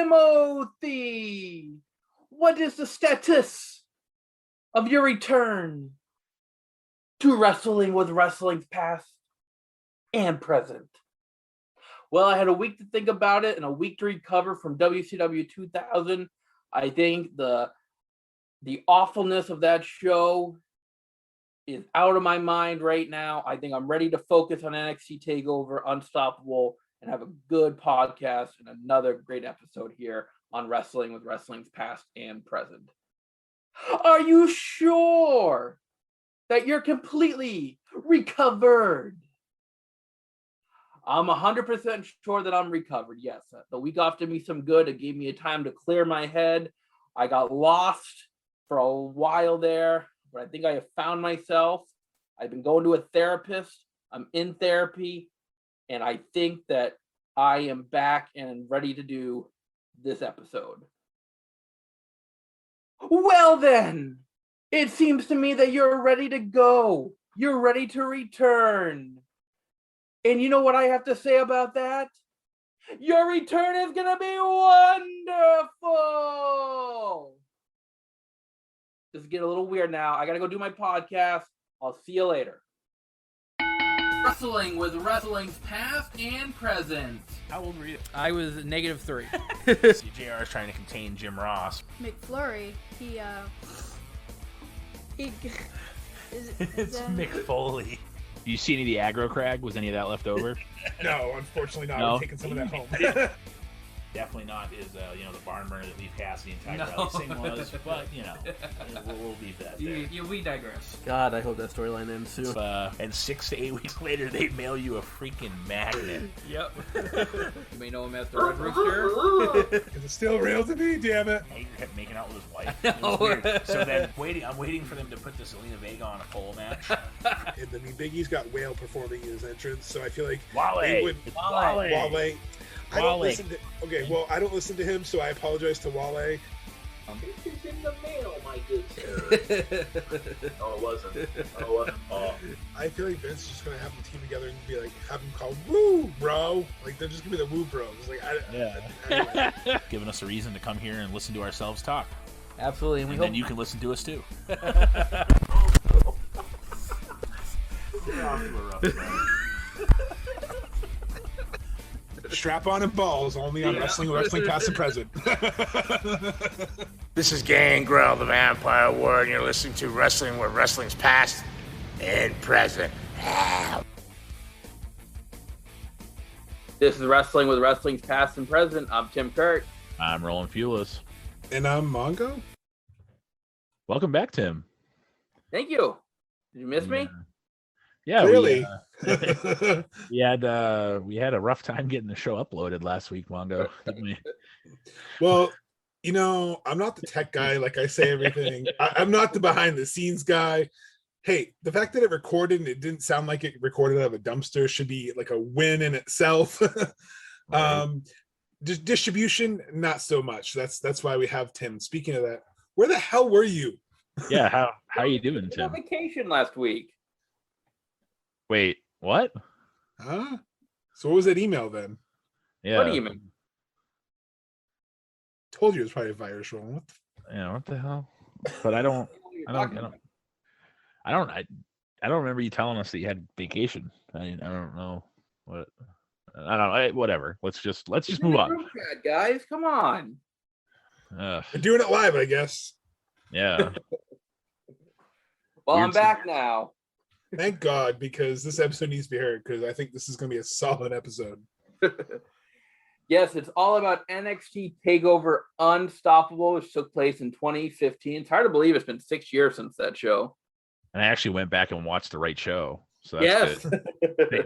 Timothy, what is the status of your return to wrestling with wrestling's past and present? Well, I had a week to think about it and a week to recover from WCW 2000. I think the awfulness of that show is out of my mind right now. I think I'm ready to focus on NXT Takeover Unstoppable and have a good podcast and another great episode here on wrestling with wrestling's past and present. Are you sure that you're completely recovered? I'm 100% sure that I'm recovered. Yes, the week off did me some good. It gave me a time to clear my head. I got lost for a while there, but I think I have found myself. I've been going to a therapist. I'm in therapy, and I think that I am back and ready to do this episode. Well then, it seems to me that you're ready to go. You're ready to return. And you know what I have to say about that? Your return is going to be wonderful. This is getting a little weird now. I got to go do my podcast. I'll see you later. Wrestling with wrestling's past and present. How old were you? I was -3. JR is trying to contain Jim Ross. McFlurry, It's Mick Foley. Do you see any of the aggro crag? Was any of that left over? No, unfortunately not. No? I'm taking some of that home. Definitely not is the barn burner that Lee Cassidy and Tiger Ellis thing was, but we'll leave that there. We digress. God, I hope that storyline ends soon. And 6 to 8 weeks later, they mail you a freaking magnet. Yep. You may know him as the Red Rooster. Is it still real to me? Damn it! He kept making out with his wife. It was weird. So then, I'm waiting for them to put the Selena Vega on a pole match. And I mean, Big E's got Whale performing in his entrance, so I feel like Wale. they would. Wale. I don't listen to. Okay, well, I don't listen to him, so I apologize to Wale. This is in the mail, my good sir. Oh, it wasn't. Oh. I feel like Vince is just gonna have them team together and be like, have them called Woo Bro. Like they're just gonna be the Woo Bros. Like, anyway. Giving us a reason to come here and listen to ourselves talk. Absolutely, And then you can listen to us too. Strap on and balls only on Wrestling Past and Present. This is Gangrel, the Vampire Warrior, and you're listening to Wrestling where wrestling's past and present. This is Wrestling with Wrestling's Past and Present. I'm Tim Kirk. I'm Roland Fulis. And I'm Mongo. Welcome back, Tim. Thank you. Did you miss me? Yeah, Clearly. we had a rough time getting the show uploaded last week, Mongo, didn't we? Well, I'm not the tech guy. Like I say everything. I'm not the behind the scenes guy. Hey, the fact that it recorded and it didn't sound like it recorded out of a dumpster should be like a win in itself. Right. Distribution, not so much. That's why we have Tim. Speaking of that, where the hell were you? Yeah, how are you doing, On Tim? vacation last week. Wait, what? Huh? So what was that email then? Yeah. What do you mean? Told you it was probably a virus wrong. What the hell? But I don't remember you telling us that you had vacation. I don't know what. I don't know. Whatever. Let's just move on. Group chat, guys, come on. They're doing it live, I guess. Yeah. Well, Weird I'm back now. Thank God, because this episode needs to be heard, because I think this is going to be a solid episode. Yes, it's all about NXT Takeover Unstoppable, which took place in 2015. It's hard to believe it's been 6 years since that show. And I actually went back and watched the right show. So that's good.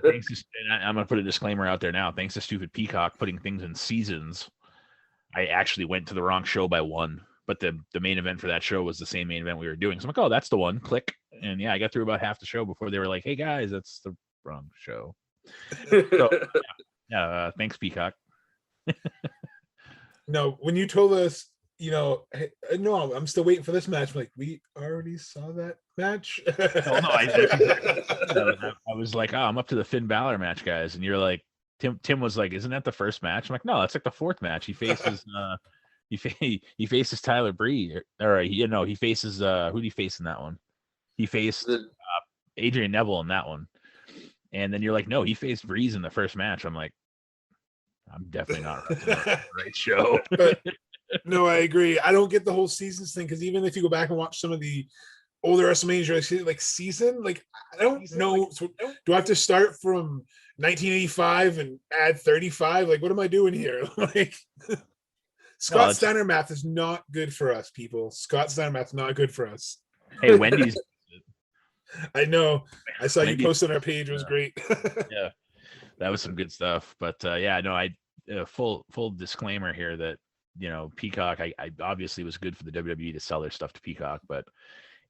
Thanks to, and I'm going to put a disclaimer out there now. Thanks to stupid Peacock putting things in seasons, I actually went to the wrong show by one. But the main event for that show was the same main event we were doing. So I'm like, oh, that's the one. Click. And yeah, I got through about half the show before they were like, hey, guys, that's the wrong show. So, thanks, Peacock. No, when you told us, hey, no, I'm still waiting for this match. I'm like, we already saw that match. Oh, no, I was like, oh, I'm up to the Finn Balor match, guys. And you're like, Tim was like, "Isn't that the first match?" I'm like, "No, that's like the fourth match. He faces he faces Tyler Breeze, or he faces who did he face in that one? He faced Adrian Neville in that one." And then you're like, "No, he faced Breeze in the first match." I'm like, "I'm definitely not wrestling the right show." But no, I agree. I don't get the whole seasons thing, because even if you go back and watch some of the older WrestleMania, like season, like I don't know. So do I have to start from 1985 and add 35? Like, what am I doing here? Like, Scott Steiner math is not good for us, people. Scott Steiner math not good for us. Hey, Wendy's. I know. I saw you post on our page. It was great. Yeah, that was some good stuff. But yeah, no, I full disclaimer here that Peacock. I obviously was good for the WWE to sell their stuff to Peacock, but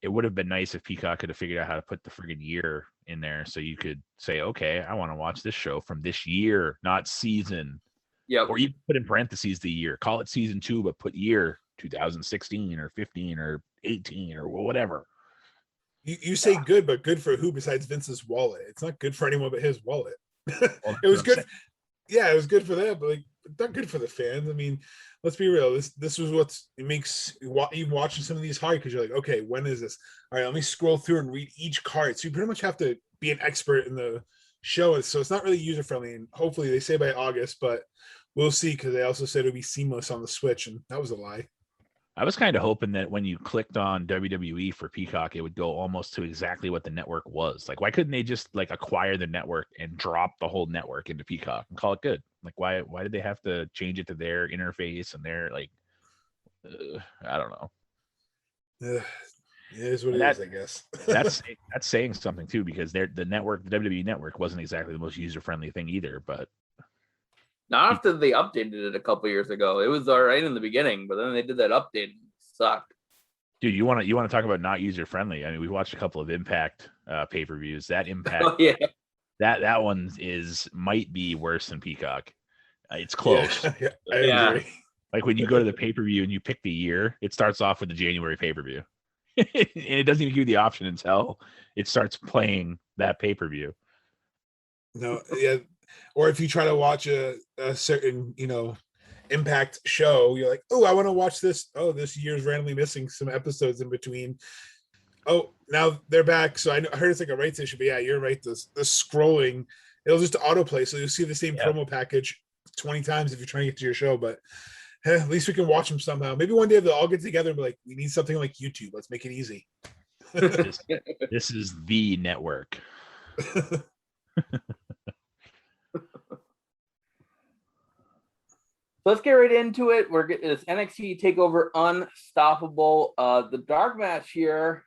it would have been nice if Peacock could have figured out how to put the friggin' year in there, so you could say, okay, I want to watch this show from this year, not season. Yeah. Or you put in parentheses the year. Call it season 2, but put year 2016 or 15 or 18 or whatever. You say good, but good for who besides Vince's wallet? It's not good for anyone but his wallet. Well, it was good. Yeah, it was good for them, but like not good for the fans. I mean, let's be real. This was it makes you watching some of these hard, because you're like, okay, when is this? All right, let me scroll through and read each card. So you pretty much have to be an expert in the show. So it's not really user friendly. And hopefully they say by August, but we'll see, because they also said it'll be seamless on the Switch, and that was a lie. I was kind of hoping that when you clicked on WWE for Peacock, it would go almost to exactly what the network was. Like, why couldn't they just like acquire the network and drop the whole network into Peacock and call it good? Like, why did they have to change it to their interface and their like? I don't know. It is what it is, I guess. that's saying something too, because the WWE network wasn't exactly the most user friendly thing either. But not after they updated it a couple years ago. It was all right in the beginning, but then they did that update and it sucked. Dude, you want to talk about not user friendly? I mean, we watched a couple of Impact pay-per-views. That Impact, oh, yeah, that one might be worse than Peacock. It's close. Yeah, I agree. Like when you go to the pay-per-view and you pick the year, it starts off with the January pay-per-view. And it doesn't even give you the option until it starts playing that pay-per-view. No, yeah. Or if you try to watch a certain, Impact show, you're like, oh, I want to watch this. Oh, this year's randomly missing some episodes in between. Oh, now they're back. So I heard it's like a rights issue, but yeah, you're right. The scrolling, it'll just autoplay. So you'll see the same promo package 20 times if you're trying to get to your show. But at least we can watch them somehow. Maybe one day they'll all get together and be like, we need something like YouTube. Let's make it easy. This is the network. Let's get right into it. We're getting this NXT Takeover Unstoppable. The dark match here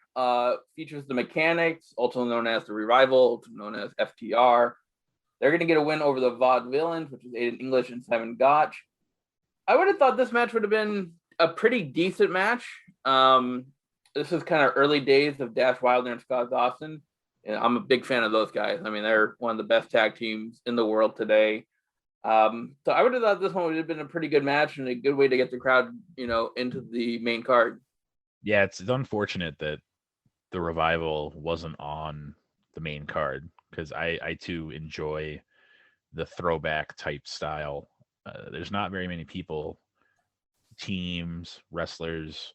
features the Mechanics, also known as the Revival, also known as FTR. They're going to get a win over the Vaudevillains, which is Aiden English and Simon Gotch. I would have thought this match would have been a pretty decent match. This is kind of early days of Dash Wilder and Scott Dawson. And I'm a big fan of those guys. I mean, they're one of the best tag teams in the world today. So I would have thought this one would have been a pretty good match and a good way to get the crowd, into the main card. Yeah, it's unfortunate that the Revival wasn't on the main card, because I too enjoy the throwback type style. There's not very many people, teams, wrestlers,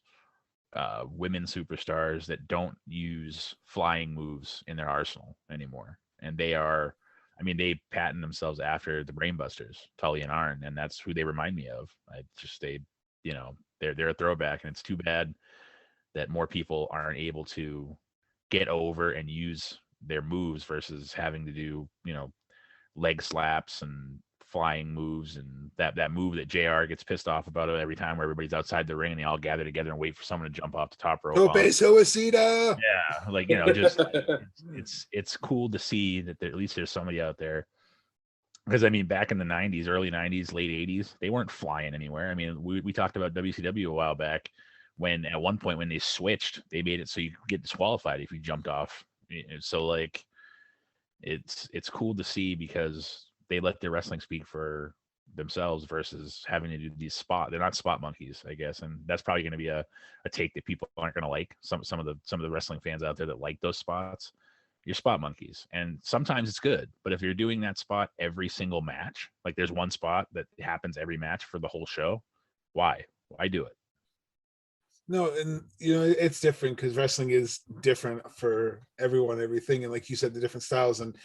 women superstars that don't use flying moves in their arsenal anymore. And they patent themselves after the Brainbusters, Tully and Arn, and that's who they remind me of. They're a throwback, and it's too bad that more people aren't able to get over and use their moves versus having to do, leg slaps and flying moves, and that move that JR gets pissed off about every time, where everybody's outside the ring and they all gather together and wait for someone to jump off the top rope. Tope suicida. Yeah, like it's cool to see that at least there's somebody out there. Because back in the 90s, early 90s, late 80s, they weren't flying anywhere. We talked about WCW a while back, when at one point when they switched, they made it so you could get disqualified if you jumped off. So like, it's cool to see, because they let their wrestling speak for themselves versus having to do these they're not spot monkeys, I guess. And that's probably going to be a take that people aren't going to like. Some of the wrestling fans out there that like those spots. You're spot monkeys. And sometimes it's good, but if you're doing that spot every single match, like there's one spot that happens every match for the whole show, why do it? No, and it's different because wrestling is different for everyone, everything, and like you said, the different styles. And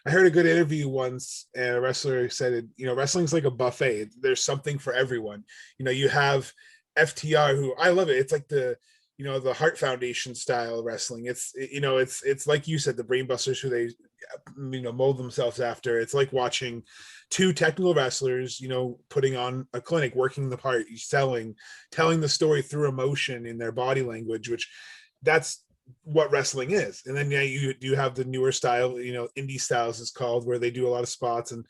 I heard a good interview once, and a wrestler said, wrestling's like a buffet. There's something for everyone. You have FTR, who I love it. It's like the Heart Foundation style wrestling. It's like you said, the brainbusters who they mold themselves after. It's like watching two technical wrestlers putting on a clinic, working the part, telling the story through emotion in their body language, which that's what wrestling is. And then you have the newer style, indie styles is called, where they do a lot of spots and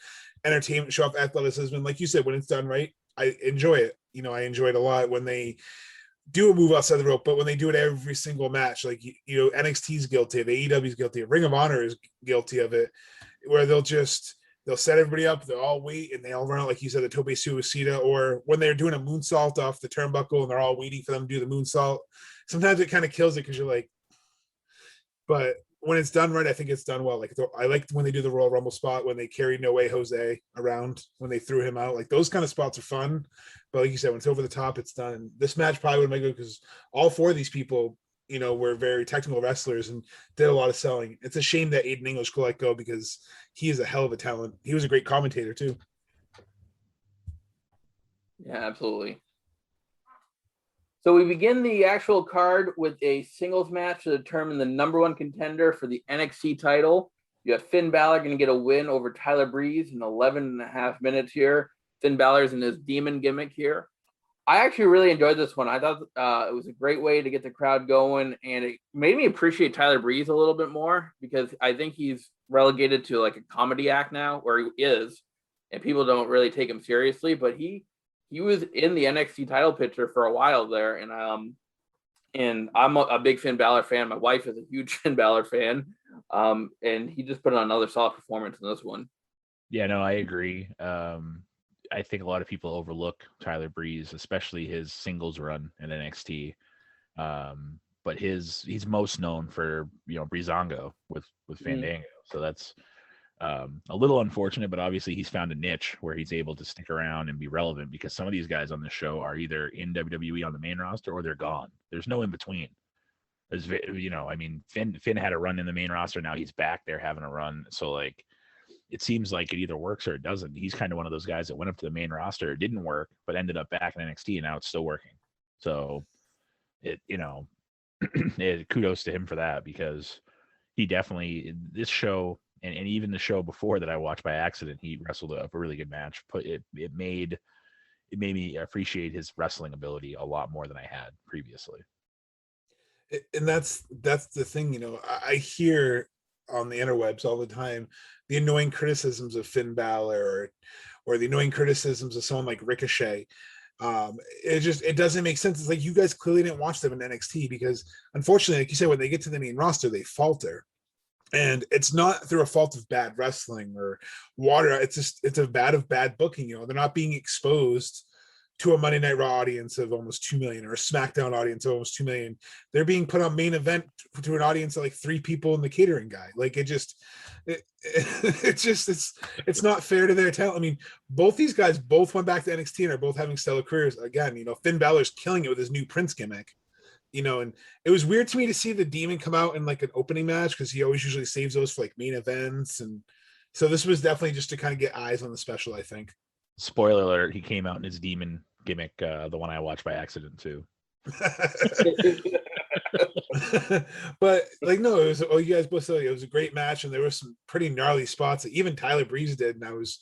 entertainment, show off athleticism. And like you said, when it's done right, I enjoy it. I enjoy it a lot when they do a move outside the rope, but when they do it every single match, like NXT's guilty of it, AEW's guilty of it, Ring of Honor is guilty of it, where they'll set everybody up, they'll all wait, and they all run out, like you said, the Tope Suicida, or when they're doing a moonsault off the turnbuckle and they're all waiting for them to do the moonsault. Sometimes it kind of kills it because you're like, but when it's done right, I think it's done well. Like I liked when they do the Royal Rumble spot, when they carried No Way Jose around, when they threw him out. Like those kind of spots are fun. But like you said, when it's over the top, it's done. This match probably would make it because all four of these people, were very technical wrestlers and did a lot of selling. It's a shame that Aiden English could let go because he is a hell of a talent. He was a great commentator too. Yeah, absolutely. So we begin the actual card with a singles match to determine the number one contender for the NXT title. You have Finn Balor going to get a win over Tyler Breeze in 11 and a half minutes here. Finn Balor's in his demon gimmick here. I actually really enjoyed this one. I thought it was a great way to get the crowd going, and it made me appreciate Tyler Breeze a little bit more because I think he's relegated to like a comedy act now, where he is, and people don't really take him seriously, but he was in the NXT title picture for a while there, and I'm a big Finn Balor fan. My wife is a huge Finn Balor fan, and he just put on another solid performance in this one. Yeah, no, I agree. I think a lot of people overlook Tyler Breeze, especially his singles run in NXT. But he's most known for Breezango with Fandango, so that's a little unfortunate, but obviously he's found a niche where he's able to stick around and be relevant, because some of these guys on the show are either in WWE on the main roster or they're gone. There's no in between. Finn had a run in the main roster. Now he's back there having a run. So like, it seems like it either works or it doesn't. He's kind of one of those guys that went up to the main roster, it didn't work, but ended up back in NXT, and now it's still working. So kudos to him for that, because he definitely, this show, and even the show before that I watched by accident, he wrestled a really good match. It made me appreciate his wrestling ability a lot more than I had previously. And that's the thing, I hear on the interwebs all the time the annoying criticisms of Finn Balor or the annoying criticisms of someone like Ricochet. It doesn't make sense. It's like, you guys clearly didn't watch them in NXT, because unfortunately, like you said, when they get to the main roster, they falter. And it's not through a fault of bad wrestling or water. It's a bad booking. They're not being exposed to a Monday Night Raw audience of almost 2 million or a SmackDown audience of almost 2 million. They're being put on main event to an audience of like 3 people and the catering guy. Like it's not fair to their talent. I mean, both these guys went back to NXT and are both having stellar careers. Again, Finn Balor's killing it with his new Prince gimmick. And it was weird to me to see the Demon come out in like an opening match, because he always usually saves those for like main events. And so this was definitely just to kind of get eyes on the special, I think. Spoiler alert, he came out in his Demon gimmick, the one I watched by accident too. But like, no, it was, you guys both said it was a great match, and there were some pretty gnarly spots that even Tyler Breeze did, and I was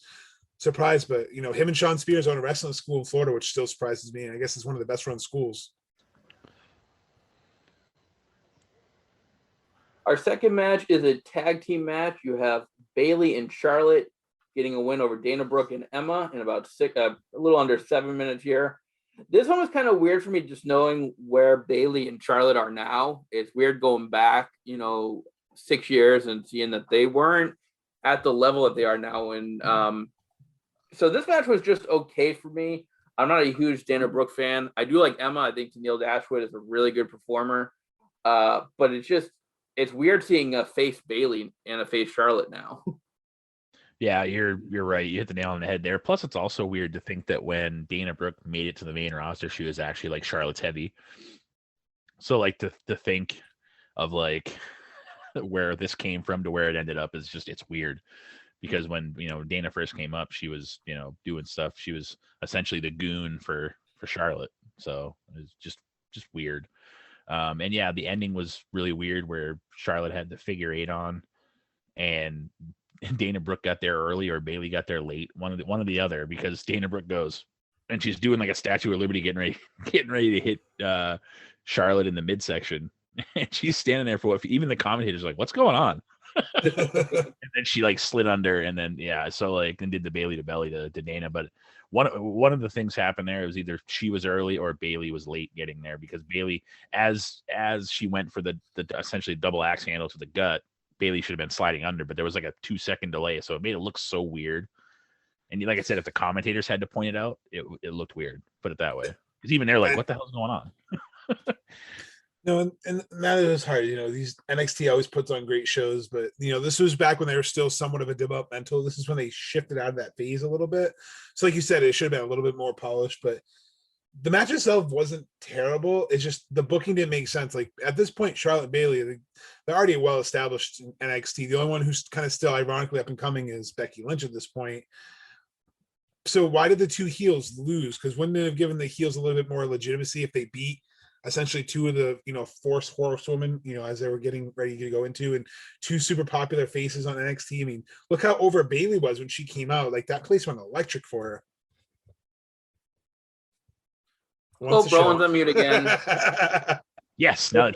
surprised. But him and Sean Spears own a wrestling school in Florida, which still surprises me, and I guess it's one of the best run schools. Our second match is a tag team match. You have Bayley and Charlotte getting a win over Dana Brooke and Emma in about a little under 7 minutes here. This one was kind of weird for me, just knowing where Bayley and Charlotte are now. It's weird going back, 6 years and seeing that they weren't at the level that they are now. And so this match was just okay for me. I'm not a huge Dana Brooke fan. I do like Emma. I think Neil Dashwood is a really good performer. But it's just, it's weird seeing a face Bailey and a face Charlotte now. Yeah, you're right. You hit the nail on the head there. Plus, it's also weird to think that when Dana Brooke made it to the main roster, she was actually like Charlotte's heavy. So like to think of like where this came from to where it ended up is just, it's weird. Because when Dana first came up, she was doing stuff. She was essentially the goon for Charlotte. So it was just weird. And yeah, the ending was really weird where Charlotte had the figure 8 on, and Dana Brooke got there early or Bailey got there late, one of the other, because Dana Brooke goes and she's doing like a Statue of Liberty getting ready to hit Charlotte in the midsection, and she's standing there for what even the commentators are like, what's going on? And then she like slid under, and then so like and did the Bailey to belly to Dana. But one of the things happened there, it was either she was early or Bailey was late getting there, because Bailey, as she went for the essentially double axe handle to the gut, Bailey should have been sliding under, but there was like a 2-second delay, so it made it look so weird. And like I said, if the commentators had to point it out, it looked weird. Put it that way, because even they're like, what the hell's going on? No, and that is hard. These NXT always puts on great shows, but this was back when they were still somewhat of a developmental. This is when they shifted out of that phase a little bit. So, like you said, it should have been a little bit more polished, but the match itself wasn't terrible. It's just the booking didn't make sense. Like at this point, Charlotte Bailey, they're already well established in NXT. The only one who's kind of still ironically up and coming is Becky Lynch at this point. So why did the two heels lose? Because wouldn't it have given the heels a little bit more legitimacy if they beat essentially two of the force horsewomen, as they were getting ready to go into, and two super popular faces on NXT? I mean, look how over Bailey was when she came out. Like that place went electric for her. Brolin's on mute again. Yes, now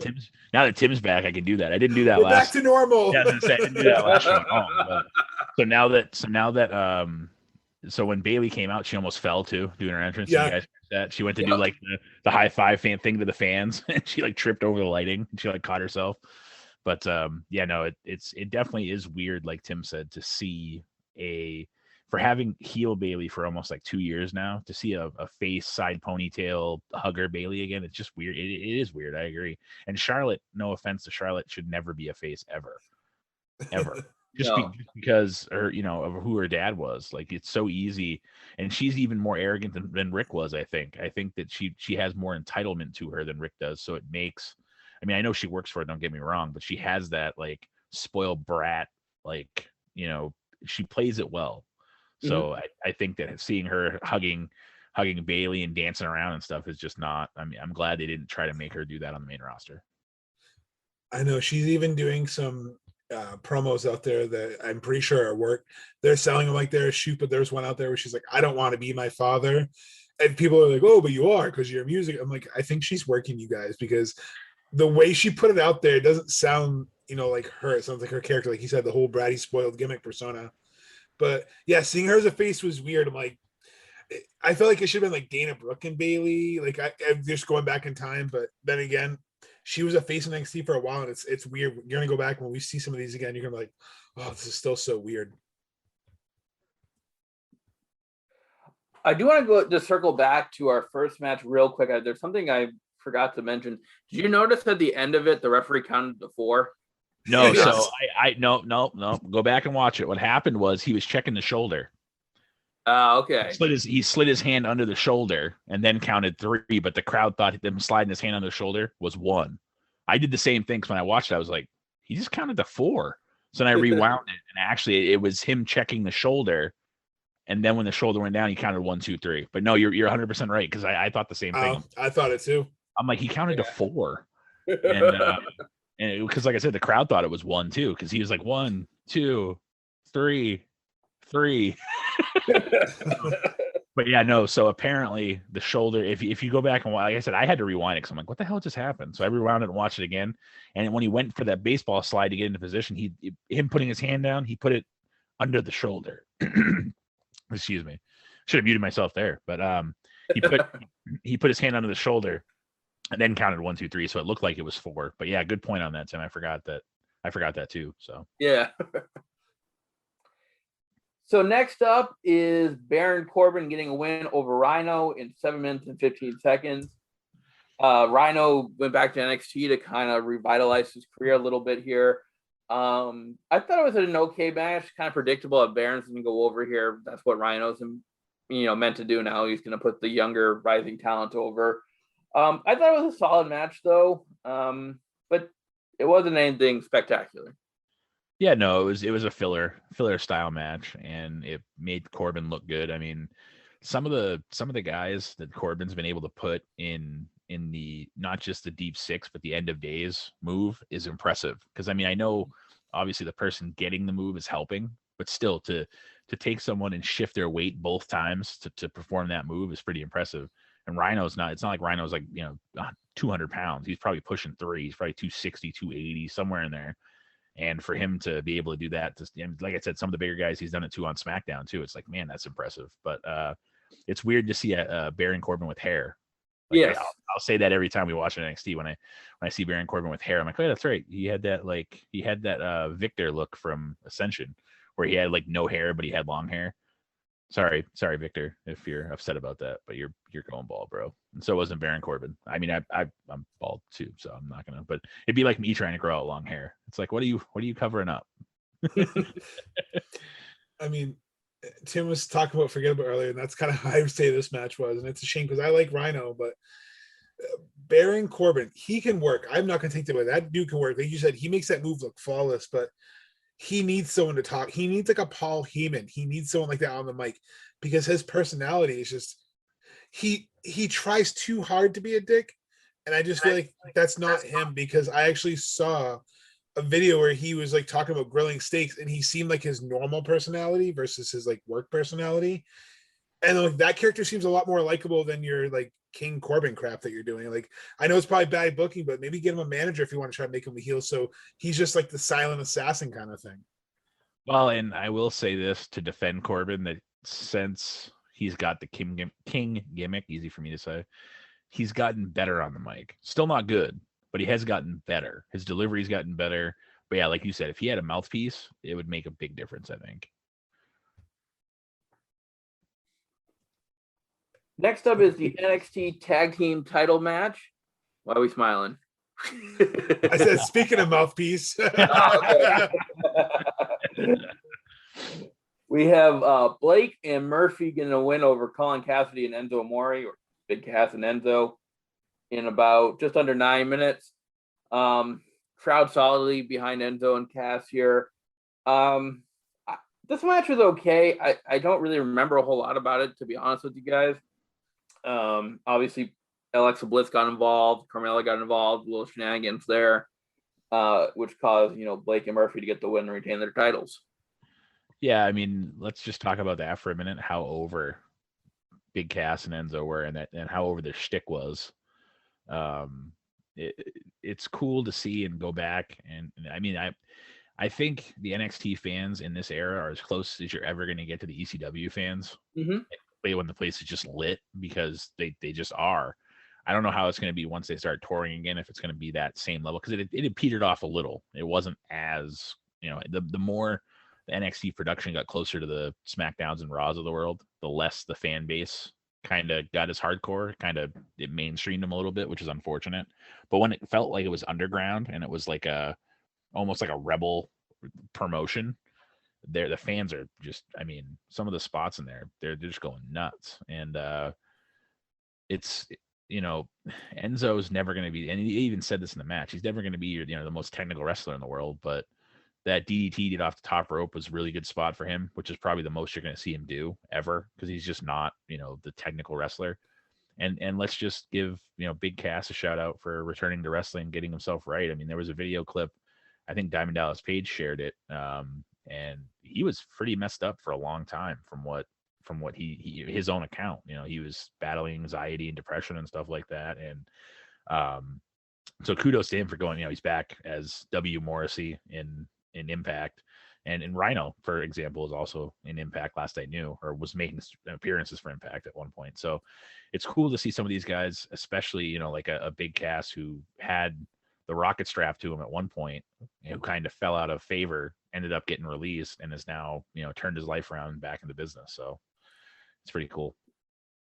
that Tim's back, I can do that. I didn't do that We're last. Back to normal. Yeah, I was gonna say, I didn't do that last show at all. But, so when Bailey came out, she almost fell too doing her entrance. Yeah. You guys heard that she went to do like the high five fan thing to the fans, and she like tripped over the lighting and she like caught herself. But it definitely is weird, like Tim said, to see for having heel Bailey for almost like 2 years now, to see a face side ponytail hugger Bailey again. It's just weird. It is weird. I agree. And Charlotte, no offense to Charlotte, should never be a face ever. Just because of who her dad was. Like, it's so easy, and she's even more arrogant than Rick was. I think that she has more entitlement to her than Rick does. So it makes, I know she works for it, don't get me wrong, but she has that like spoiled brat, like she plays it well. So I think that seeing her hugging Bailey and dancing around and stuff is just not. I'm glad they didn't try to make her do that on the main roster. I know she's even doing some promos out there that I'm pretty sure are work. They're selling them like they're a shoot, but there's one out there where she's like, I don't want to be my father. And people are like, oh, but you are, because you're music. I'm like, I think she's working you guys, because the way she put it out there, it doesn't sound, like her. It sounds like her character, like you said, the whole bratty, spoiled gimmick persona. But yeah, seeing her as a face was weird. I'm like, I felt like it should have been like Dana Brooke and Bailey. Like I'm just going back in time, but then again, she was a face in NXT for a while, and it's weird. You're gonna go back when we see some of these again. You're gonna be like, oh, this is still so weird. I do want to just circle back to our first match real quick. There's something I forgot to mention. Did you notice at the end of it, the referee counted to 4? No, Yes. so I no. Go back and watch it. What happened was he was checking the shoulder. Okay. He slid his hand under the shoulder and then counted 3, but the crowd thought him sliding his hand under the shoulder was 1. I did the same thing, because when I watched it, I was like, he just counted to 4. So then I rewound it, and actually it was him checking the shoulder, and then when the shoulder went down, he counted 1, 2, 3. But no, you're 100% right, because I thought the same thing. I thought it too. I'm like, he counted to 4, and because like I said, the crowd thought it was 1 too, because he was like 1, 2, 3. But yeah, no. So apparently the shoulder, if you go back and like I said, I had to rewind it because I'm like, what the hell just happened? So I rewound it and watched it again. And when he went for that baseball slide to get into position, him putting his hand down, he put it under the shoulder. Excuse me, should have muted myself there. But he put his hand under the shoulder and then counted 1, 2, 3. So it looked like it was 4. But yeah, good point on that, Tim. I forgot that too. So yeah. So next up is Baron Corbin getting a win over Rhino in 7 minutes and 15 seconds. Rhino went back to NXT to kind of revitalize his career a little bit here. I thought it was an okay match, kind of predictable. If Baron's going to go over here, that's what Rhino's meant to do now. He's going to put the younger rising talent over. I thought it was a solid match though, but it wasn't anything spectacular. Yeah, no, it was a filler style match, and it made Corbin look good. I mean, some of the guys that Corbin's been able to put in the not just the deep six but the end of days move is impressive. Because I mean, I know obviously the person getting the move is helping, but still to take someone and shift their weight both times to perform that move is pretty impressive. And Rhino's not. It's not like Rhino's like 200 pounds. He's probably pushing 3. He's probably 260, 280, somewhere in there. And for him to be able to do that, like I said, some of the bigger guys he's done it to on SmackDown too. It's like, man, that's impressive. But it's weird to see a Baron Corbin with hair. Like, yes, I'll say that every time we watch NXT. When I see Baron Corbin with hair, I'm like, oh, that's right. He had that Victor look from Ascension, where he had like no hair but he had long hair. Sorry, Victor, if you're upset about that, but you're going bald, bro. And so wasn't Baron Corbin. I mean, I'm bald too, so I'm not gonna. But it'd be like me trying to grow out long hair. It's like, what are you covering up? I mean, Tim was talking about Forgettable earlier, and that's kind of how I would say this match was. And it's a shame because I like Rhino, but Baron Corbin, he can work. I'm not gonna take that away. That dude can work. Like you said, he makes that move look flawless, but he needs someone to talk. He needs like a Paul Heyman. He needs someone like that on the mic because his personality is just he tries too hard to be a dick. And I just feel like that's not him, because I actually saw a video where he was like talking about grilling steaks and he seemed like his normal personality versus his like work personality. And like that character seems a lot more likable than your like King Corbin crap that you're doing. Like, I know it's probably bad booking, but maybe get him a manager if you want to try to make him a heel. So he's just like the silent assassin kind of thing. Well, and I will say this to defend Corbin, that since he's got the King gimmick, easy for me to say, he's gotten better on the mic. Still not good, but he has gotten better. His delivery's gotten better. But yeah, like you said, if he had a mouthpiece, it would make a big difference, I think. Next up is the NXT Tag Team Title match. Why are we smiling? I said, speaking of mouthpiece. We have Blake and Murphy getting a win over Colin Cassidy and Enzo Amore, or Big Cass and Enzo, in about just under 9 minutes. Crowd solidly behind Enzo and Cass here. This match was okay. I don't really remember a whole lot about it, to be honest with you guys. Obviously, Alexa Bliss got involved, Carmella got involved, little shenanigans there, which caused Blake and Murphy to get the win and retain their titles. Yeah, I mean, let's just talk about that for a minute. How over Big Cass and Enzo were, and how over their shtick was. It's cool to see and go back, and I mean, I think the NXT fans in this era are as close as you're ever going to get to the ECW fans. Mm-hmm. When the place is just lit, because they just are. I don't know how it's going to be once they start touring again, if it's going to be that same level, because it had petered off a little. It wasn't as, the more the NXT production got closer to the SmackDowns and Raws of the world, the less the fan base kind of got as hardcore, it mainstreamed them a little bit, which is unfortunate. But when it felt like it was underground and it was like almost like a rebel promotion, the fans are just, I mean, some of the spots in there, they're just going nuts. And it's, Enzo's never going to be, and he even said this in the match, he's never going to be the most technical wrestler in the world, but that DDT did off the top rope was a really good spot for him, which is probably the most you're going to see him do ever, because he's just not, the technical wrestler. And let's just give, Big Cass a shout out for returning to wrestling, getting himself right. I mean, there was a video clip, I think Diamond Dallas Page shared it, and he was pretty messed up for a long time from what he his own account. He was battling anxiety and depression and stuff like that. And so kudos to him for going, he's back as W. Morrissey in Impact. And Rhino, for example, is also in Impact last I knew, or was making appearances for Impact at one point. So it's cool to see some of these guys, especially, like a Big Cass who had the rocket strap to him at one point, who kind of fell out of favor, ended up getting released, and is now, turned his life around back into business. So it's pretty cool.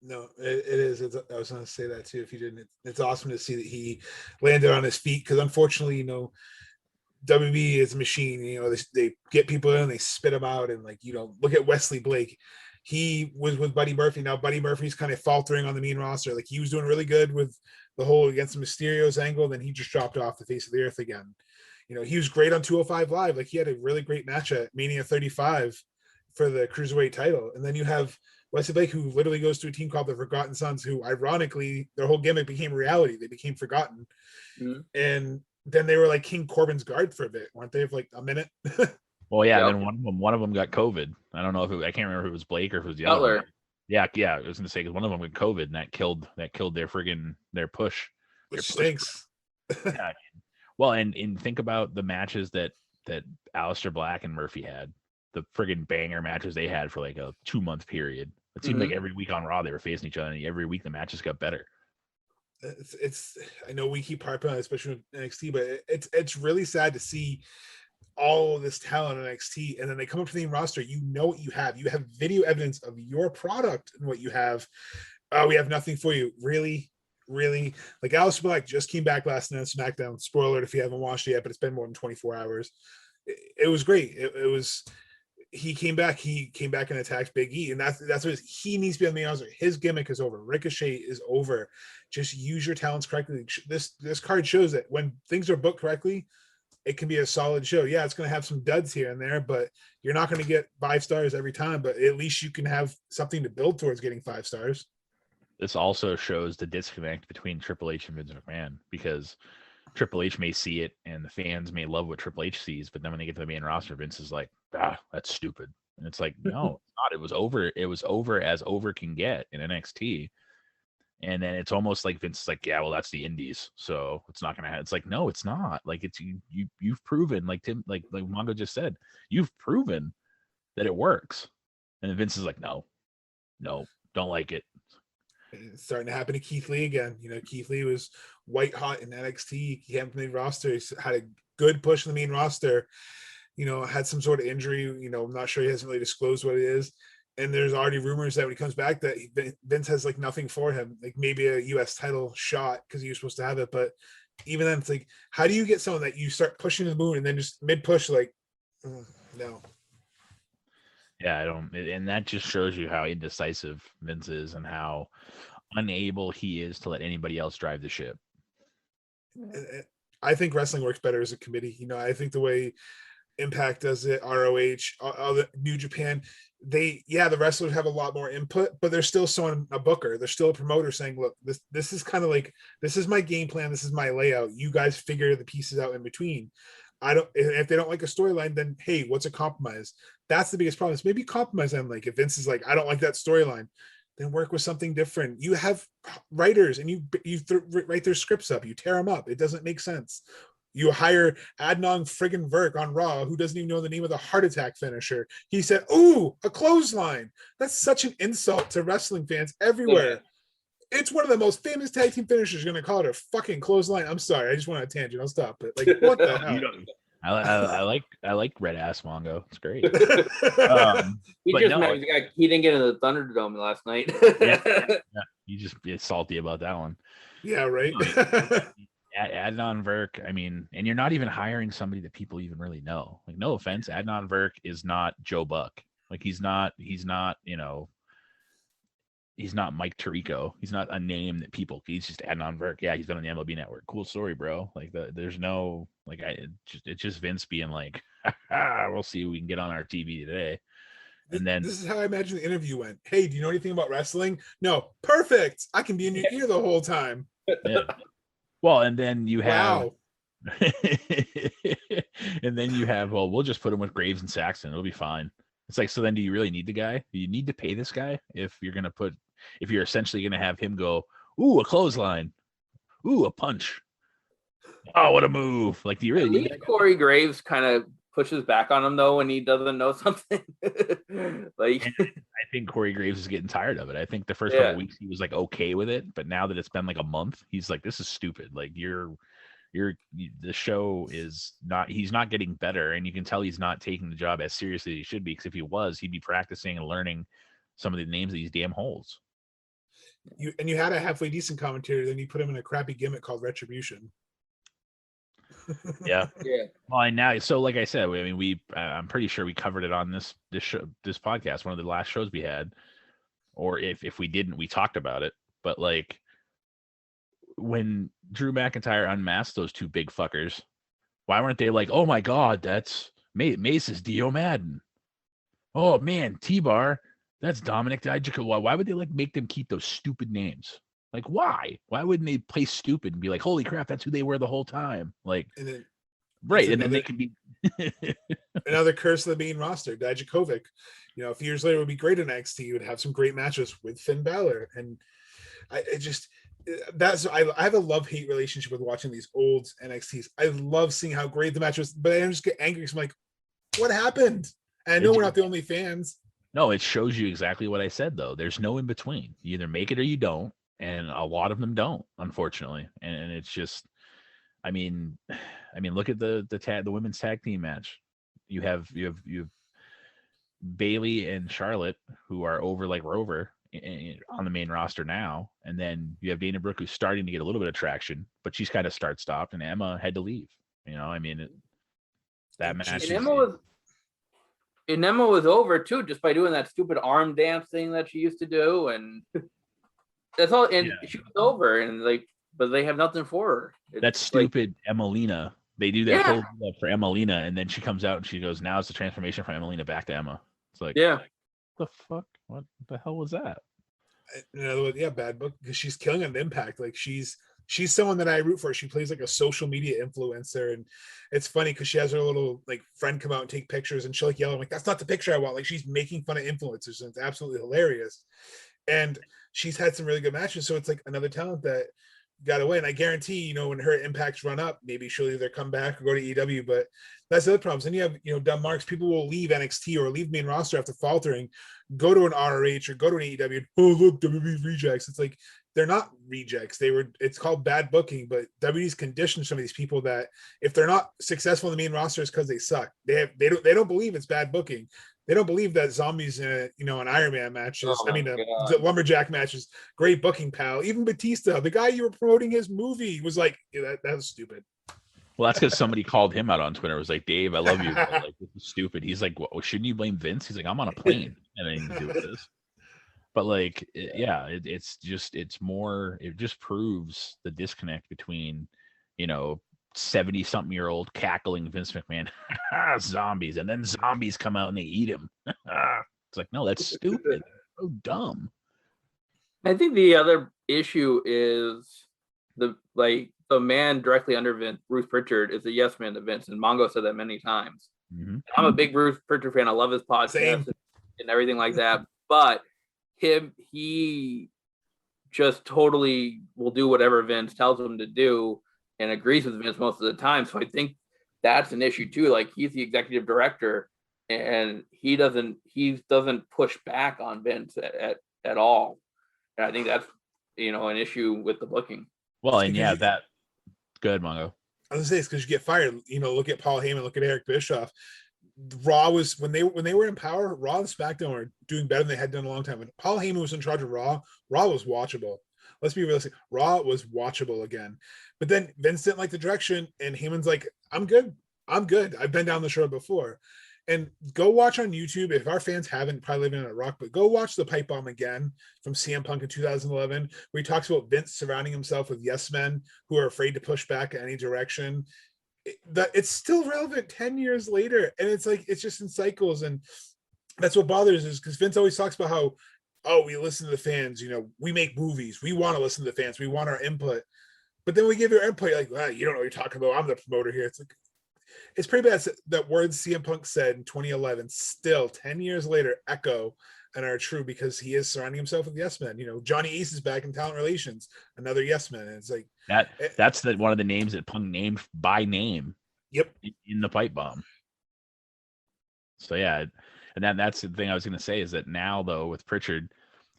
No, it is. I was going to say that too. If you didn't, it's awesome to see that he landed on his feet. Because unfortunately, WB is a machine. They get people in, they spit them out, and look at Wesley Blake. He was with Buddy Murphy. Now Buddy Murphy's kind of faltering on the main roster. Like he was doing really good with the whole against Mysterio's angle, then he just dropped off the face of the earth again. He was great on 205 Live. Like he had a really great match at Mania 35 for the Cruiserweight title. And then you have Wesley Blake, who literally goes to a team called the Forgotten Sons, who ironically, their whole gimmick became reality. They became forgotten. Mm-hmm. And then they were like King Corbin's guard for a bit, weren't they? For like a minute. Well, yeah. Yep. Then one of them got COVID. I don't know if I can't remember if it was Blake or if it was the other one. Yeah. I was going to say because one of them got COVID, and that killed their push. Which stinks. Yeah. Well, and think about the matches that Aleister Black and Murphy had, the friggin' banger matches they had for like a 2-month period. It seemed like every week on Raw they were facing each other, and every week the matches got better. It's I know we keep harping on it, especially with NXT, but it's really sad to see all of this talent in NXT, and then they come up to the main roster. You know what you have. You have video evidence of your product and what you have. We have nothing for you. Really? Like Aleister Black just came back last night on SmackDown. Spoiler alert if you haven't watched it yet, but it's been more than 24 hours. It was great. It was. He came back and attacked Big E, and that's what he needs to be on the main roster. His gimmick is over. Ricochet is over. Just use your talents correctly. This card shows that when things are booked correctly, it can be a solid show. Yeah, it's going to have some duds here and there, but you're not going to get 5 stars every time. But at least you can have something to build towards getting 5 stars. This also shows the disconnect between Triple H and Vince McMahon, because Triple H may see it and the fans may love what Triple H sees, but then when they get to the main roster, Vince is like, that's stupid. And it's like, no, it's not. It was over. It was over as over can get in NXT. And then it's almost like Vince is like, yeah, well, that's the indies, so it's not gonna happen. It's like, no, it's not. Like it's you've proven, like Tim, like Mongo just said, you've proven that it works. And then Vince is like, no, don't like it. It's starting to happen to Keith Lee again. Keith Lee was white hot in NXT. He came to the main roster. He had a good push in the main roster. Had some sort of injury. I'm not sure. He hasn't really disclosed what it is. And there's already rumors that when he comes back that Vince has like nothing for him, like maybe a U.S. title shot because he was supposed to have it. But even then, it's like, how do you get someone that you start pushing to the moon and then just mid push like, no. Yeah, I don't, and that just shows you how indecisive Vince is and how unable he is to let anybody else drive the ship. I think wrestling works better as a committee. I think the way Impact does it, ROH, New Japan, the wrestlers have a lot more input, but they're still showing a booker. They're still a promoter saying, look, this is kind of like, this is my game plan. This is my layout. You guys figure the pieces out in between. If they don't like a storyline, then hey, what's a compromise? That's the biggest problem. Is maybe compromise on like if Vince is like, I don't like that storyline, then work with something different. You have writers and you write their scripts up. You tear them up. It doesn't make sense. You hire Adnan friggin' Verk on Raw, who doesn't even know the name of the heart attack finisher. He said, "Ooh, a clothesline." That's such an insult to wrestling fans everywhere. Yeah. It's one of the most famous tag team finishers. You're going to call it a fucking clothesline. I'm sorry. I just went on a tangent. I'll stop. But like, what the hell? I like Red Ass Mongo. It's great. He didn't get in the Thunderdome last night. yeah, you just get salty about that one. Yeah, right. Adnan Verk. I mean, and you're not even hiring somebody that people even really know. Like, no offense, Adnan Verk is not Joe Buck. Like, he's not. He's not Mike Tirico. He's not a name that people. He's just Adnan Verk. Yeah, he's been on the MLB Network. Cool story, bro. Like, there's no like. It's just Vince being like, we'll see what we can get on our TV today. And then this is how I imagine the interview went. Hey, do you know anything about wrestling? No, perfect. I can be in your ear the whole time. Yeah. Well, and then you have. Wow. And then you have. Well, we'll just put him with Graves and Saxton. It'll be fine. It's like, so then do you really need the guy? Do you need to pay this guy if you're essentially going to have him go, ooh, a clothesline, ooh, a punch, oh, what a move. Like, do you really need Corey Graves kind of pushes back on him though when he doesn't know something. Like, I think Corey Graves is getting tired of it. I think the first couple of weeks he was like okay with it, but now that it's been like a month, he's like, this is stupid. Like, the show is not, he's not getting better, and you can tell he's not taking the job as seriously as he should be, because if he was, he'd be practicing and learning some of the names of these damn holes. You had a halfway decent commentator, then you put him in a crappy gimmick called Retribution. Yeah. Yeah. Well, and now, so like I said, I'm pretty sure we covered it on this podcast, one of the last shows we had, or if we didn't, we talked about it. But like when Drew McIntyre unmasked those two big fuckers, why weren't they like, oh my God, that's Mace's Dio Madden? Oh man, T-Bar, that's Dominic Dijakovic. Why would they like make them keep those stupid names? Like, why? Why wouldn't they play stupid and be like, holy crap, that's who they were the whole time? Like, And then right, and then they can be another curse of the main roster. Dijakovic, a few years later would be great in NXT. He would have some great matches with Finn Balor, and I have a love-hate relationship with watching these old NXTs. I love seeing how great the match was, but I just get angry because I'm like, what happened? And I know we're not the only fans. No, it shows you exactly what I said, though. There's no in between. You either make it or you don't, and a lot of them don't, unfortunately. And it's just, I mean, look at the women's tag team match. You have Bailey and Charlotte, who are over like Rover on the main roster now, and then you have Dana Brooke, who's starting to get a little bit of traction, but she's kind of start-stopped, and Emma had to leave. That match. And Emma was over too, just by doing that stupid arm dance thing that she used to do, and that's all. And she was over, and but they have nothing for her. That's stupid, Emelina. They do that whole love for Emelina, and then she comes out and she goes, "Now it's the transformation from Emelina back to Emma." It's like, the fuck? What the hell was that? In other words, bad book, because she's killing an Impact. Like she's someone that I root for. She plays like a social media influencer, and it's funny because she has her little like friend come out and take pictures, and she'll like yell, I'm like, that's not the picture I want. Like she's making fun of influencers, and it's absolutely hilarious. And she's had some really good matches, so it's like another talent that got away. And I guarantee, when her impacts run up, maybe she'll either come back or go to EW. But that's the other problem. And you have dumb marks. People will leave NXT or leave main roster after faltering, go to an ROH or go to an AEW. And, oh look, WWE rejects. It's like they're not rejects. It's called bad booking. But WWE's conditioned some of these people that if they're not successful in the main roster, it's because they suck. They don't believe it's bad booking. They don't believe that zombies in an Iron Man match is, the lumberjack match is great booking, pal. Even Batista, the guy you were promoting his movie, was like, that was stupid. Well, that's because somebody called him out on Twitter. It was like, Dave, I love you, but like, this is stupid. He's like, well, shouldn't you blame Vince? He's like, I'm on a plane and anything to do with this. But like, it just proves the disconnect between, 70-something-year-old cackling Vince McMahon, zombies, and then zombies come out and they eat him. It's like, no, that's stupid. So dumb. I think the other issue is the man directly under Vince, Bruce Pritchard, is a yes man to Vince, and Mongo said that many times. Mm-hmm. I'm a big Bruce Pritchard fan. I love his podcast and everything like that. But he just totally will do whatever Vince tells him to do and agrees with Vince most of the time. So I think that's an issue too. Like he's the executive director and he doesn't push back on Vince at all. And I think that's, an issue with the booking. Well, and that good, Mongo. I was gonna say it's because you get fired. Look at Paul Heyman, look at Eric Bischoff. Raw was when they were in power, Raw and SmackDown were doing better than they had done in a long time. When Paul Heyman was in charge of Raw was watchable. Let's be realistic. Raw was watchable again. But then Vince didn't like the direction, and Heyman's like, I'm good. I've been down the road before. And go watch on YouTube, if our fans haven't, probably living in a rock, but go watch the pipe bomb again from CM Punk in 2011, where he talks about Vince surrounding himself with yes men who are afraid to push back in any direction. It's still relevant 10 years later. And it's like, it's just in cycles. And that's what bothers us, because Vince always talks about how, we listen to the fans, we make movies. We want to listen to the fans. We want our input. But then we give your input, like, you don't know what you're talking about. I'm the promoter here. It's like, it's pretty bad that words CM Punk said in 2011 still 10 years later echo and are true, because he is surrounding himself with yes men. Johnny Ace is back in talent relations, another yes man. And it's like that's one of the names that Punk named by name. Yep. In the pipe bomb. So yeah, and that's the thing I was going to say, is that now though with Pritchard,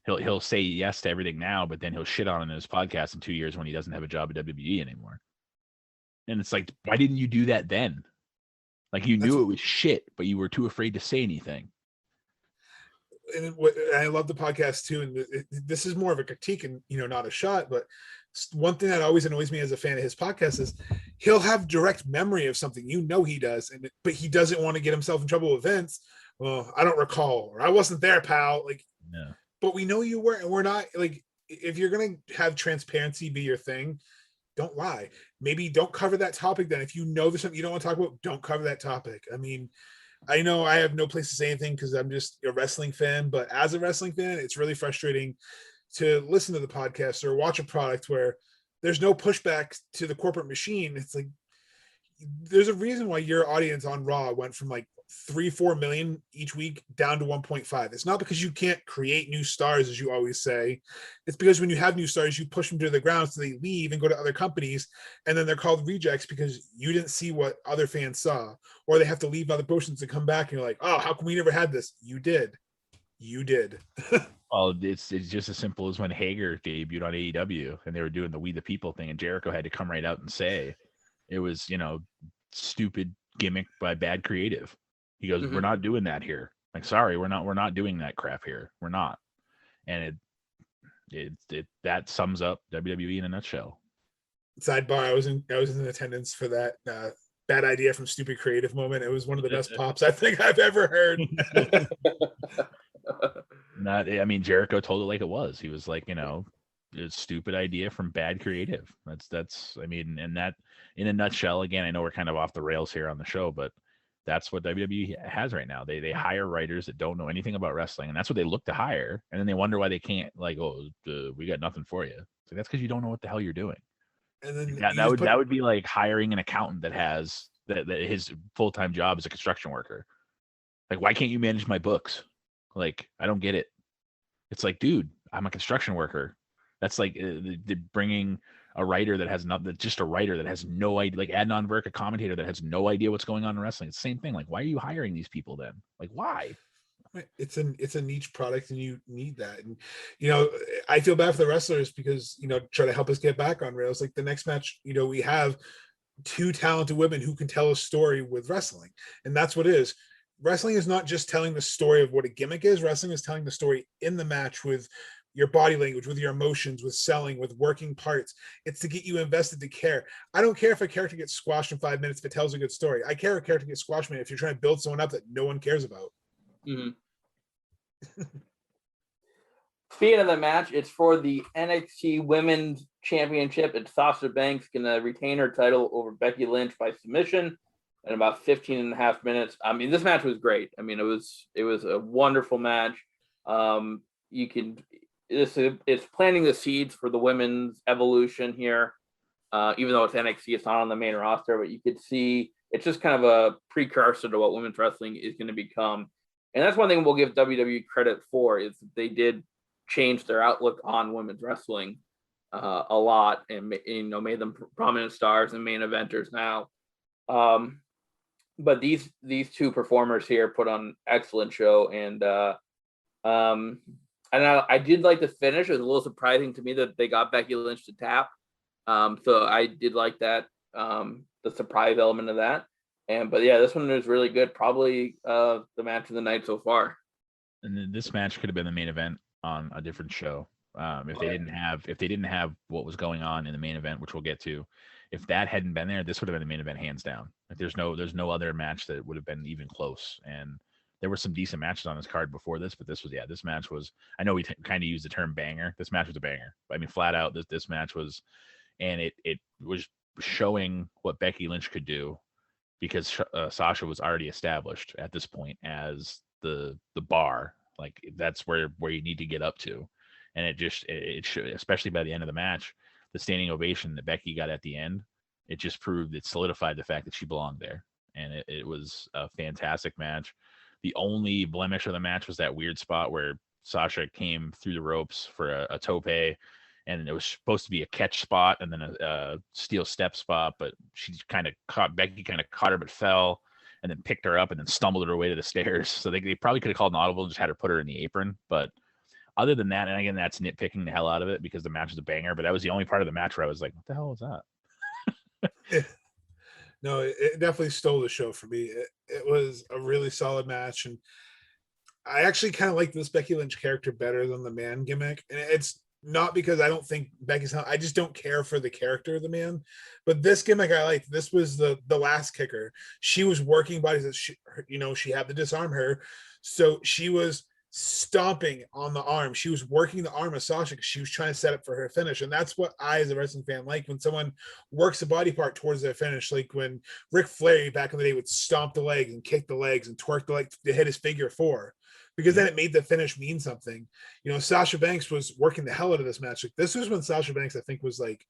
he'll say yes to everything now, but then he'll shit on it in his podcast in 2 years when he doesn't have a job at WWE anymore. And it's like, why didn't you do that then? Like, you knew it was shit, but you were too afraid to say anything. I love the podcast too, and this is more of a critique and not a shot, but one thing that always annoys me as a fan of his podcast is he'll have direct memory of something he does, but he doesn't want to get himself in trouble with Vince. Well, I don't recall, or I wasn't there, pal. Like, yeah. But we know you were, and we're not. Like, if you're gonna have transparency be your thing, don't lie. Maybe don't cover that topic. Then, if you know there's something you don't want to talk about, don't cover that topic. I mean, I know I have no place to say anything because I'm just a wrestling fan, but as a wrestling fan, it's really frustrating to listen to the podcast or watch a product where there's no pushback to the corporate machine. It's like, there's a reason why your audience on Raw went from like 3-4 million each week down to 1.5. It's not because you can't create new stars, as you always say. It's because when you have new stars, you push them to the ground so they leave and go to other companies, and then they're called rejects because you didn't see what other fans saw, or they have to leave other promotions and come back and you're like, oh, how come we never had this? You did. Well, it's just as simple as when Hager debuted on AEW and they were doing the We the People thing, and Jericho had to come right out and say it was, stupid gimmick by bad creative. He goes, we're not doing that here. Like, sorry, we're not doing that crap here. We're not. And it that sums up WWE in a nutshell. Sidebar: I was in attendance for that bad idea from stupid creative moment. It was one of the best pops I think I've ever heard. Jericho told it like it was. He was like, a stupid idea from bad creative. That's and that in a nutshell. Again, I know we're kind of off the rails here on the show, but that's what WWE has right now. They hire writers that don't know anything about wrestling, and that's what they look to hire. And then they wonder why they can't, like, we got nothing for you. So that's because you don't know what the hell you're doing. And then that would be like hiring an accountant that has that his full-time job is a construction worker. Like, why can't you manage my books? Like, I don't get it. It's like, dude, I'm a construction worker. That's like bringing a writer that has just a writer that has no idea, like Adnan Virk, a commentator that has no idea what's going on in wrestling. It's the same thing. Like, why are you hiring these people then? Like, why? It's a niche product and you need that. And, I feel bad for the wrestlers because, try to help us get back on rails. Like the next match, we have two talented women who can tell a story with wrestling. And that's what it is. Wrestling is not just telling the story of what a gimmick is. Wrestling is telling the story in the match with your body language, with your emotions, with selling, with working parts. It's to get you invested, to care. I don't care if a character gets squashed in 5 minutes if it tells a good story. I care if a character gets squashed if you're trying to build someone up that no one cares about. Speaking of the match, it's for the NXT Women's Championship, and Sasha Banks going to retain her title over Becky Lynch by submission in about 15 and a half minutes. This match was great. It was a wonderful match. It's planting the seeds for the women's evolution here. Even though it's NXT, it's not on the main roster, but you could see it's just kind of a precursor to what women's wrestling is going to become. And that's one thing we'll give WWE credit for, is they did change their outlook on women's wrestling a lot, and made them prominent stars and main eventers now. But these two performers here put on an excellent show, and I did like the finish. It was a little surprising to me that they got Becky Lynch to tap. So I did like that, the surprise element of that. But yeah, this one was really good. Probably the match of the night so far. And this match could have been the main event on a different show. If they didn't have what was going on in the main event, which we'll get to, if that hadn't been there, this would have been the main event hands down. Like, there's no other match that would have been even close. And there were some decent matches on this card before this, but this match was, I know we kind of used the term banger. This match was a banger. Flat out, this match was, and it was showing what Becky Lynch could do, because Sasha was already established at this point as the bar. Like, that's where you need to get up to. And it should, especially by the end of the match, the standing ovation that Becky got at the end, it just solidified the fact that she belonged there. And it was a fantastic match. The only blemish of the match was that weird spot where Sasha came through the ropes for a tope, and it was supposed to be a catch spot and then a steel step spot, but Becky kind of caught her but fell, and then picked her up and then stumbled her way to the stairs. So they probably could have called an audible and just had her put her in the apron. But other than that, and again, that's nitpicking the hell out of it because the match was a banger, but that was the only part of the match where I was like, what the hell was that? No, it definitely stole the show for me. It was a really solid match, and I actually kind of like this Becky Lynch character better than the man gimmick. And it's not because I don't think Becky's not, I just don't care for the character of the man. But this gimmick I liked. This was the last kicker. She was working bodies that she had to disarm her. So she was stomping on the arm. She was working the arm of Sasha because she was trying to set up for her finish. And that's what I, as a wrestling fan, like when someone works a body part towards their finish. Like when Ric Flair back in the day would stomp the legs and kick the legs and twerk the legs to hit his figure four, because then it made the finish mean something. Sasha Banks was working the hell out of this match. Like, this was when Sasha Banks, I think, was like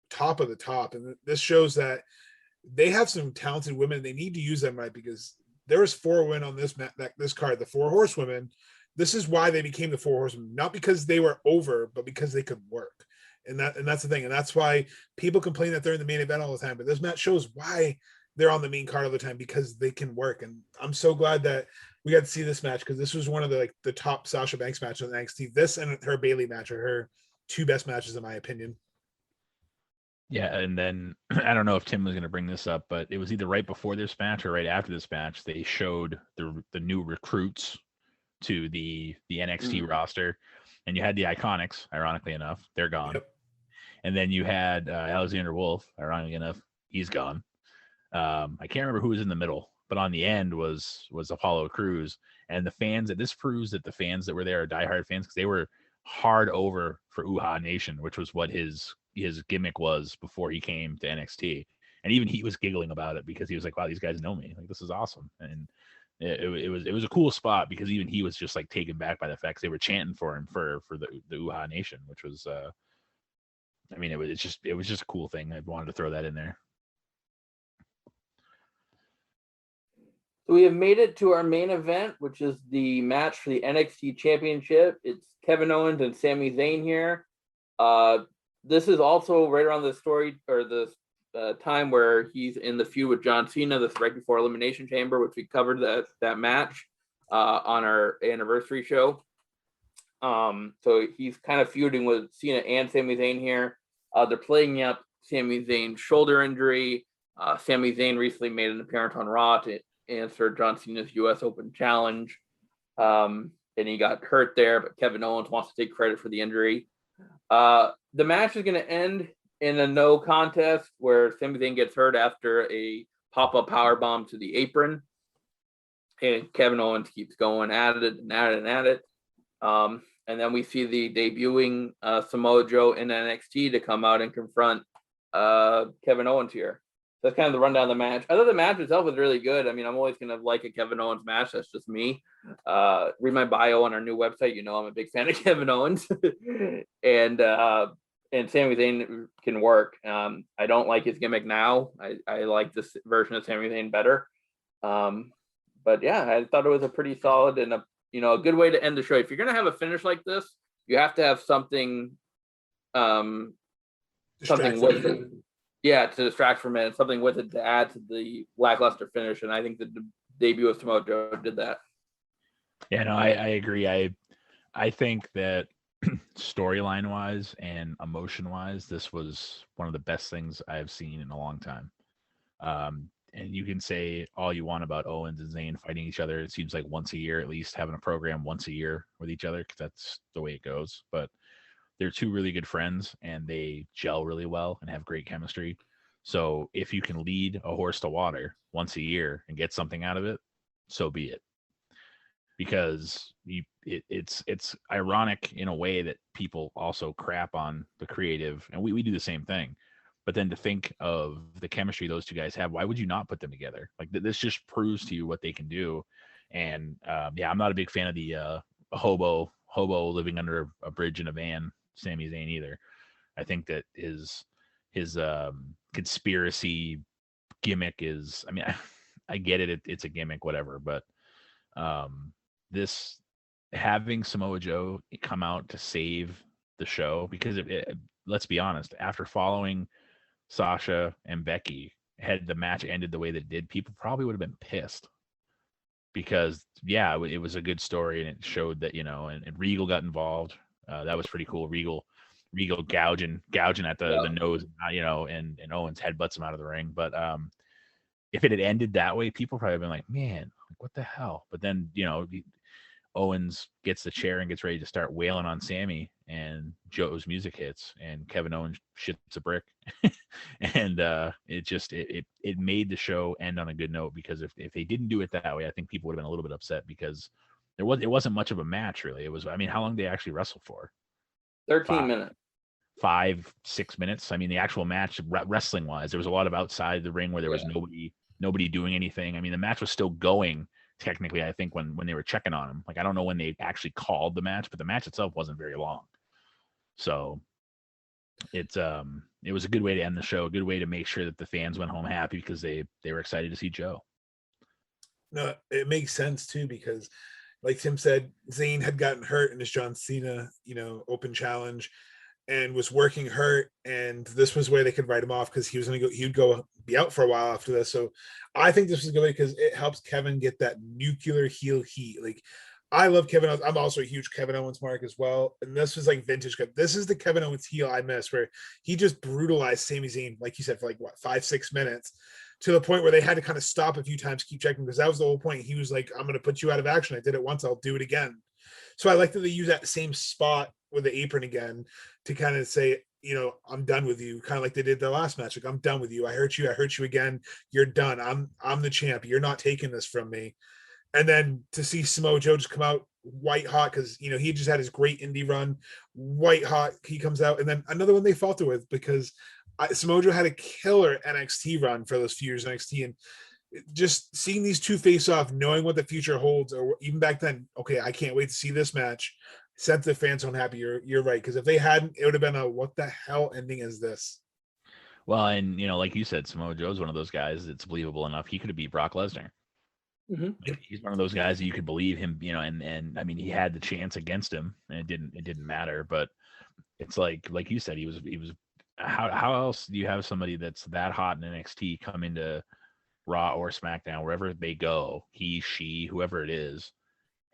top of the top. And this shows that they have some talented women. They need to use them right, because there was 4 women on this card, the 4 horsewomen. This is why they became the 4 horsewomen, not because they were over, but because they could work. And that's the thing. And that's why people complain that they're in the main event all the time. But this match shows why they're on the main card all the time, because they can work. And I'm so glad that we got to see this match, because this was one of the top Sasha Banks matches on NXT. This and her Bayley match are her 2 best matches, in my opinion. Yeah, and then I don't know if Tim was going to bring this up, but it was either right before this match or right after this match. They showed the new recruits to the NXT roster, and you had the Iconics. Ironically enough, they're gone. Yep. And then you had Alexander Wolf. Ironically enough, he's gone. I can't remember who was in the middle, but on the end was Apollo Crews. And the fans, this proves that the fans that were there are diehard fans, because they were hard over for Uhaa Nation, which was what his gimmick was before he came to NXT. And even he was giggling about it, because he was like, wow, these guys know me. Like, this is awesome. And it was a cool spot, because even he was just like taken back by the fact they were chanting for him for the Uhaa Nation, which was it was just a cool thing. I wanted to throw that in there. So we have made it to our main event, which is the match for the NXT Championship. It's Kevin Owens and Sami Zayn here. This is also right around the story, or the time where he's in the feud with John Cena. This is right before Elimination Chamber, which we covered that match on our anniversary show. So he's kind of feuding with Cena and Sami Zayn here. They're playing up Sami Zayn's shoulder injury. Sami Zayn recently made an appearance on Raw to answer John Cena's U.S. Open challenge. And he got hurt there, but Kevin Owens wants to take credit for the injury. The match is going to end in a no contest, where Sami Zayn gets hurt after a pop-up powerbomb to the apron. And Kevin Owens keeps going at it. And then we see the debuting Samoa Joe in NXT to come out and confront Kevin Owens here. That's kind of the rundown of the match. I thought the match itself was really good. I mean, I'm always going to like a Kevin Owens match. That's just me. Read my bio on our new website. I'm a big fan of Kevin Owens. And Sami Zayn can work. I don't like his gimmick now. I like this version of Sami Zayn better. But yeah, I thought it was a pretty solid and a good way to end the show. If you're going to have a finish like this, you have to have something with it. Yeah, to distract from it, something with it to add to the lackluster finish. And I think the debut of Samoa Joe did that. Yeah, no, I agree. I think that storyline wise and emotion wise, this was one of the best things I've seen in a long time. And you can say all you want about Owens and Zayn fighting each other. It seems like once a year, at least, having a program once a year with each other, because that's the way it goes. But they're 2 really good friends, and they gel really well and have great chemistry. So if you can lead a horse to water once a year and get something out of it, so be it. Because it's ironic in a way that people also crap on the creative, and we do the same thing. But then to think of the chemistry those 2 guys have, why would you not put them together? Like, this just proves to you what they can do. And I'm not a big fan of the hobo living under a bridge in a van Sami Zayn either. I think that his conspiracy gimmick is, I get it, it's a gimmick, whatever, but this having Samoa Joe come out to save the show, because let's be honest, after following Sasha and Becky, had the match ended the way that it did, people probably would have been pissed, because it was a good story, and it showed that, and Regal got involved. That was pretty cool. Regal gouging at the nose, and Owens headbutts him out of the ring. But if it had ended that way, people probably have been like, man, what the hell? But then, Owens gets the chair and gets ready to start wailing on Sammy, and Joe's music hits, and Kevin Owens shits a brick, and it made the show end on a good note, because if they didn't do it that way, I think people would have been a little bit upset, because it wasn't much of a match really. It was, I mean, how long did they actually wrestle for? 13 minutes. 5-6 minutes. I mean, the actual match, wrestling wise, there was a lot of outside the ring where there was nobody doing anything. I mean, the match was still going technically, I think, when they were checking on him. Like, I don't know when they actually called the match, but the match itself wasn't very long. So it was a good way to end the show, a good way to make sure that the fans went home happy, because they were excited to see Joe. No, it makes sense too, because like Tim said, Zayn had gotten hurt in his John Cena, open challenge, and was working hurt, and this was where they could write him off, because he'd be out for a while after this. So I think this was good because it helps Kevin get that nuclear heel heat. Like, I love Kevin Owens. I'm also a huge Kevin Owens mark as well. And this was like vintage. This is the Kevin Owens heel I miss, where he just brutalized Sami Zayn, like you said, for like 5-6 minutes, to the point where they had to kind of stop a few times, keep checking, because that was the whole point. He was like, I'm going to put you out of action. I did it once, I'll do it again. So I like that they use that same spot with the apron again to kind of say, I'm done with you, kind of like they did the last match. Like, I'm done with you. I hurt you again. You're done. I'm the champ. You're not taking this from me. And then to see Samoa Joe just come out white hot, because he just had his great indie run, white hot. He comes out, and then another one they falter with, because Samoa Joe had a killer NXT run for those few years in NXT, and just seeing these two face off, knowing what the future holds, or even back then, okay, I can't wait to see this match, set the fans so happy. You're right, because if they hadn't, it would have been a what the hell ending is this? Well, and like you said, Samoa Joe's one of those guys that's believable enough. He could have beat Brock Lesnar. Mm-hmm. Like, he's one of those guys that you could believe him, and I mean, he had the chance against him, and it didn't matter. But it's like you said, he was. How else do you have somebody that's that hot in NXT come into Raw or SmackDown, wherever they go, he, she, whoever it is,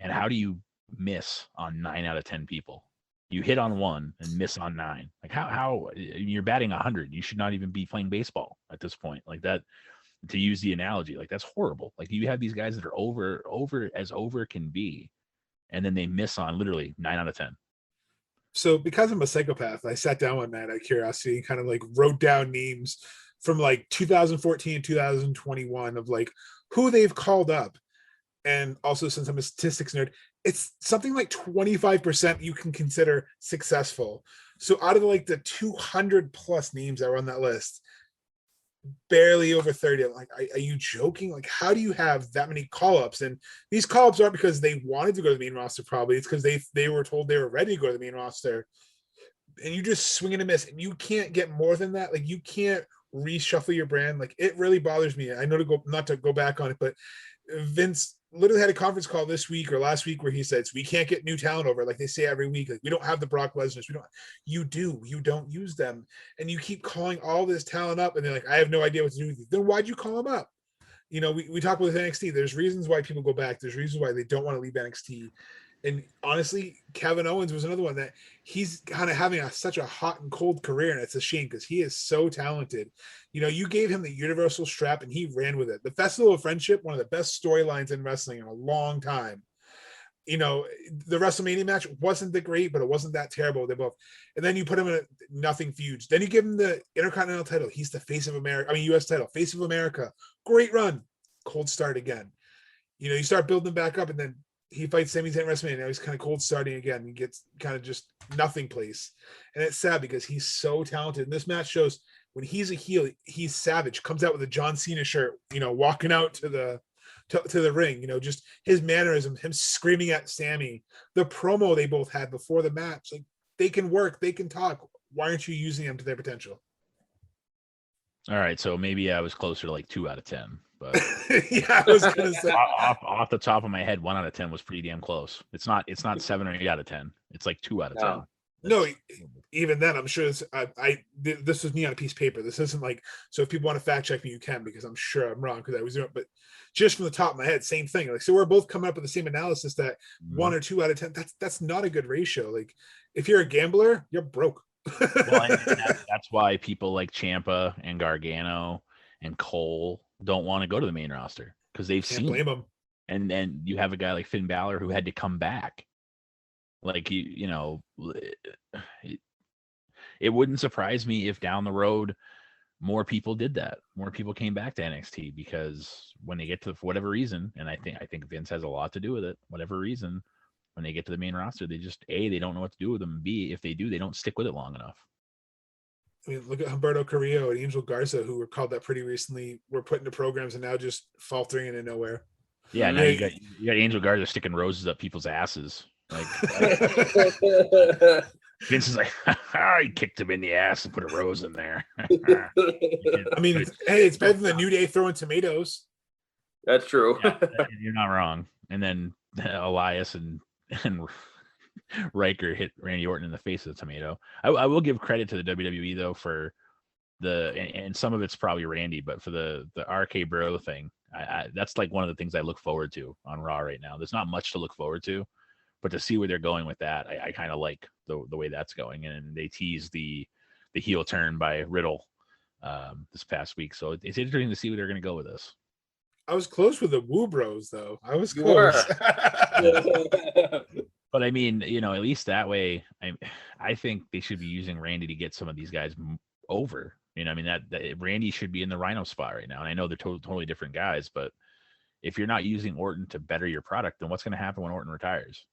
and how do you miss on 9 out of 10 people? You hit on 1 and miss on 9. Like, how you're batting 100? You should not even be playing baseball at this point. Like that. To use the analogy, like, that's horrible. Like, you have these guys that are over can be, and then they miss on literally 9 out of 10. So because I'm a psychopath, I sat down one night out of curiosity and kind of like wrote down names from like 2014 2021 of like who they've called up. And also, since I'm a statistics nerd, it's something like 25% you can consider successful. So out of like the 200 plus names that were on that list, barely over 30. I'm like, are you joking? Like, how do you have that many call-ups? And these call-ups aren't because they wanted to go to the main roster, probably. It's because they were told they were ready to go to the main roster. And you just swing and a miss. And you can't get more than that. Like, you can't reshuffle your brand. Like, it really bothers me. I know not to go back on it, but Vince literally had a conference call this week or last week where he says, we can't get new talent over, like they say every week. Like, we don't have the Brock Lesnar's. You don't use them. And you keep calling all this talent up, and they're like, I have no idea what to do with you. Then why'd you call them up? We talk with NXT. There's reasons why people go back. There's reasons why they don't want to leave NXT. And honestly, Kevin Owens was another one that he's kind of having such a hot and cold career, and it's a shame because he is so talented. You gave him the Universal strap, and he ran with it. The Festival of Friendship, one of the best storylines in wrestling in a long time. The WrestleMania match wasn't that great, but it wasn't that terrible. They both, and then you put him in nothing feuds. Then you give him the Intercontinental title. He's the face of America. U.S. title, face of America. Great run. Cold start again. You start building him back up, and then he fights Sami Zayn at WrestleMania. Now he's kind of cold starting again. He gets kind of just nothing place. And it's sad because he's so talented. And this match shows when he's a heel, he's savage. Comes out with a John Cena shirt, walking out to the ring, just his mannerisms, him screaming at Sami, the promo they both had before the match. Like, they can work, they can talk. Why aren't you using them to their potential? All right, so maybe I was closer to like 2 out of 10, but yeah, I was gonna say off the top of my head, 1 out of 10 was pretty damn close. It's not 7 or 8 out of 10. It's like 2 out of 10. No, even then, I'm sure this was me on a piece of paper. This isn't like, so if people want to fact check me, you can, because I'm sure I'm wrong because I was doing it. But just from the top of my head, same thing. Like, so we're both coming up with the same analysis that 1 or 2 out of 10. That's not a good ratio. Like, if you're a gambler, you're broke. Well, and that's why people like Ciampa and Gargano and Cole don't want to go to the main roster, because they've Can't seen blame it. them. And then you have a guy like Finn Balor who had to come back. Like it wouldn't surprise me if down the road more people did that. More people came back to NXT because when they get to, for whatever reason, and I think Vince has a lot to do with it. Whatever reason, when they get to the main roster, they just they don't know what to do with them. B, if they do, they don't stick with it long enough. I mean, look at Humberto Carrillo and Angel Garza, who were called that pretty recently, were put into programs and now just faltering into nowhere. Yeah, now you got Angel Garza sticking roses up people's asses. Like Vince is like, he kicked him in the ass and put a rose in there. I mean, hey, it's better than the New Day throwing tomatoes. That's true. Yeah, you're not wrong. And then Elias and Riker hit Randy Orton in the face with a tomato. I will give credit to the WWE though for and some of it's probably Randy, but for the RK Bro thing, I that's like one of the things I look forward to on Raw right now. There's not much to look forward to, but to see where they're going with that, I kind of like the way that's going. And they teased the heel turn by Riddle this past week, so it's interesting to see where they're going to go with this. I was close with the Woo Bros though. I was close. But I mean, at least that way, I think they should be using Randy to get some of these guys over. I mean that Randy should be in the Rhino spot right now. And I know they're totally different guys, but if you're not using Orton to better your product, then what's going to happen when Orton retires?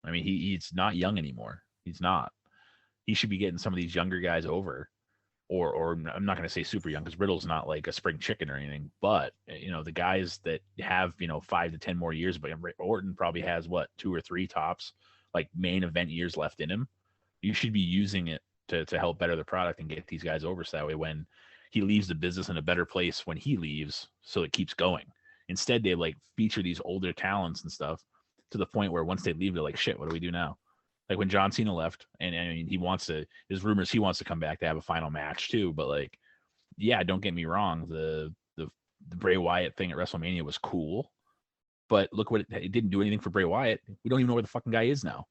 I mean, he's not young anymore. He's not. He should be getting some of these younger guys over, or I'm not going to say super young because Riddle's not like a spring chicken or anything, but the guys that have 5 to 10 more years, but Orton probably has 2 or 3 tops, like main event years left in him. You should be using it to help better the product and get these guys over, so that way when he leaves the business in a better place when he leaves, so it keeps going. Instead, they like feature these older talents and stuff to the point where once they leave, they're like, shit, what do we do now? Like when John Cena left, and I mean, there's rumors he wants to come back to have a final match too. But like, yeah, don't get me wrong, the Bray Wyatt thing at WrestleMania was cool, but look what it didn't do anything for Bray Wyatt. We don't even know where the fucking guy is now.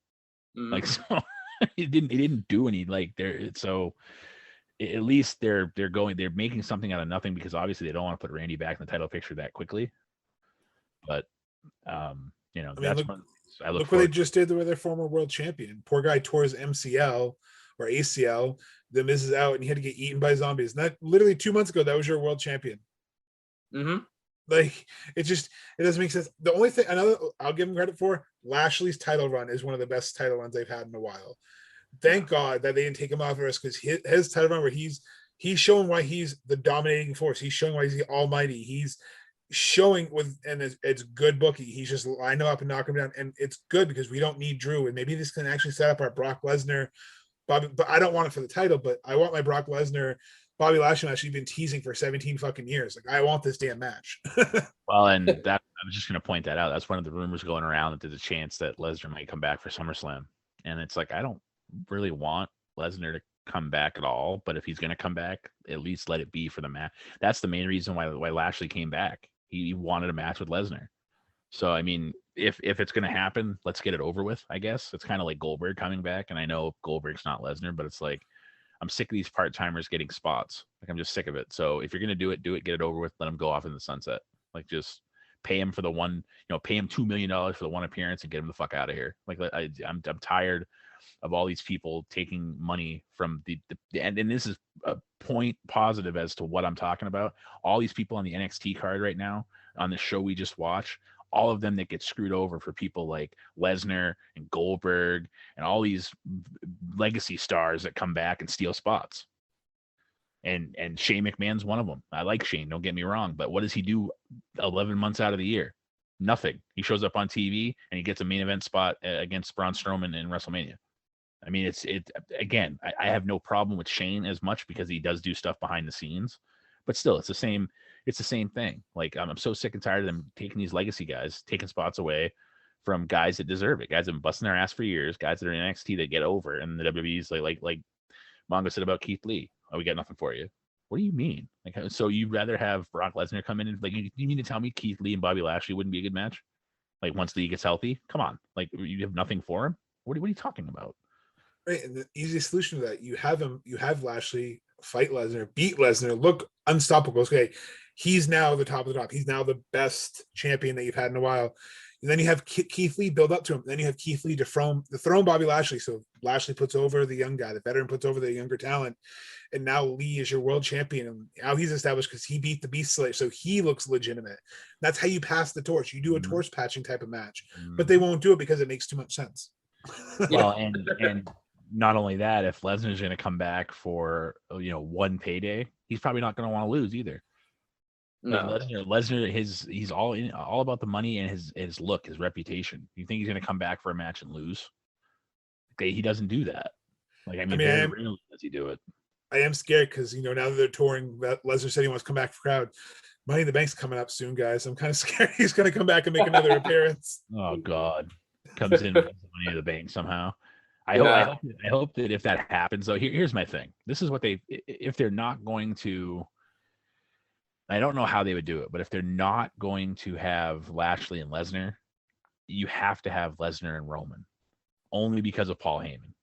Mm-hmm. Like, so it didn't do any like there. So at least they're making something out of nothing, because obviously they don't want to put Randy back in the title picture that quickly. But that's when I look what they just did with their former world champion. Poor guy tore his MCL or ACL. The Miz is out and he had to get eaten by zombies. And that literally 2 months ago, that was your world champion. Mm-hmm. Like, it doesn't make sense. The only thing I'll give him credit for, Lashley's title run is one of the best title runs they've had in a while. Thank God that they didn't take him off of us, because his title run where he's showing why he's the dominating force. He's showing why he's the almighty. He's showing it's good booking. He's just lined him up and knock him down, and it's good because we don't need Drew, and maybe this can actually set up our Brock Lesnar, Bobby. But I don't want it for the title, but I want my Brock Lesnar, Bobby Lashley match. You've been teasing for 17 fucking years. Like, I want this damn match. Well, and that I was just going to point that out. That's one of the rumors going around, that there's a chance that Lesnar might come back for SummerSlam, and it's like, I don't really want Lesnar to come back at all, but if he's going to come back, at least let it be for the match. That's the main reason why Lashley came back. He wanted a match with Lesnar. So, I mean, if it's going to happen, let's get it over with, I guess. It's kind of like Goldberg coming back. And I know Goldberg's not Lesnar, but it's like, I'm sick of these part-timers getting spots. Like, I'm just sick of it. So if you're going to do it, get it over with. Let him go off in the sunset. Like, just pay him for the one, pay him $2 million for the one appearance and get him the fuck out of here. Like, I'm tired of all these people taking money from the and this is a point positive as to what I'm talking about. All these people on the NXT card right now on the show we just watched, all of them that get screwed over for people like Lesnar and Goldberg and all these legacy stars that come back and steal spots. And Shane McMahon's one of them. I like Shane, don't get me wrong, but what does he do 11 months out of the year? Nothing. He shows up on TV and he gets a main event spot against Braun Strowman in WrestleMania. I mean, again, I have no problem with Shane as much because he does do stuff behind the scenes, but still, it's the same thing. Like, I'm so sick and tired of them taking these legacy guys, taking spots away from guys that deserve it. Guys that have been busting their ass for years, guys that are in NXT that get over, and the WWE's like Mongo said about Keith Lee. Oh, we got nothing for you. What do you mean? Like, so you'd rather have Brock Lesnar come in and you mean to tell me Keith Lee and Bobby Lashley wouldn't be a good match? Like, once Lee gets healthy, come on. Like, you have nothing for him. What are you talking about? Right, and the easiest solution to that, you have Lashley fight Lesnar, beat Lesnar, look unstoppable. Okay, he's now the top of the top. He's now the best champion that you've had in a while. And then you have Keith Lee build up to him. Then you have Keith Lee dethrone Bobby Lashley. So Lashley puts over the young guy. The veteran puts over the younger talent. And now Lee is your world champion. And now he's established because he beat the Beast Slayer. So he looks legitimate. That's how you pass the torch. You do a torch patching type of match. But they won't do it because it makes too much sense. Well, and not only that, if Lesnar's going to come back for one payday, he's probably not going to want to lose either. No. Lesnar, he's all about the money and his look, his reputation. You think he's going to come back for a match and lose? He doesn't do that. Like, I mean very rarely does he do it. I am scared because now that they're touring, Lesnar said he wants to come back for crowd. Money in the Bank's coming up soon, guys. I'm kind of scared he's going to come back and make another appearance. Oh God, comes in with Money in the Bank somehow. I hope that if that happens, though, here's my thing. This is what if they're not going to. I don't know how they would do it, but if they're not going to have Lashley and Lesnar, you have to have Lesnar and Roman, only because of Paul Heyman.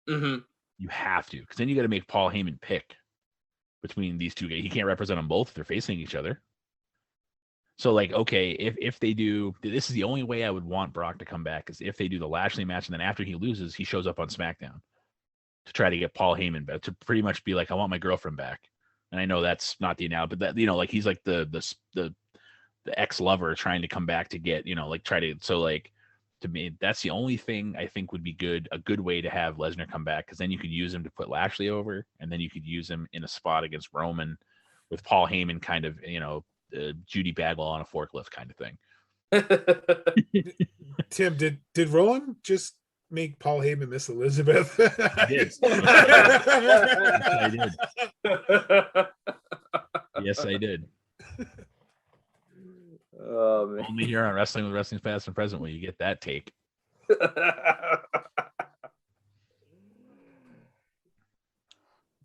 Mm-hmm. You have to, because then you got to make Paul Heyman pick between these two guys. He can't represent them both if they're facing each other. So, like, okay, if they do, this is the only way I would want Brock to come back, is if they do the Lashley match, and then after he loses, he shows up on SmackDown to try to get Paul Heyman back, to pretty much be like, I want my girlfriend back. And I know that's not the analogy, but that, like, he's like the ex-lover trying to come back to get, to me, that's the only thing I think would be a good way to have Lesnar come back, because then you could use him to put Lashley over, and then you could use him in a spot against Roman with Paul Heyman kind of, Judy Bagwell on a forklift kind of thing. Tim, did Rowan just make Paul Heyman Miss Elizabeth? I did. Yes, I did. Oh, man. Only here on Wrestling with Wrestling's Past and Present will you get that take.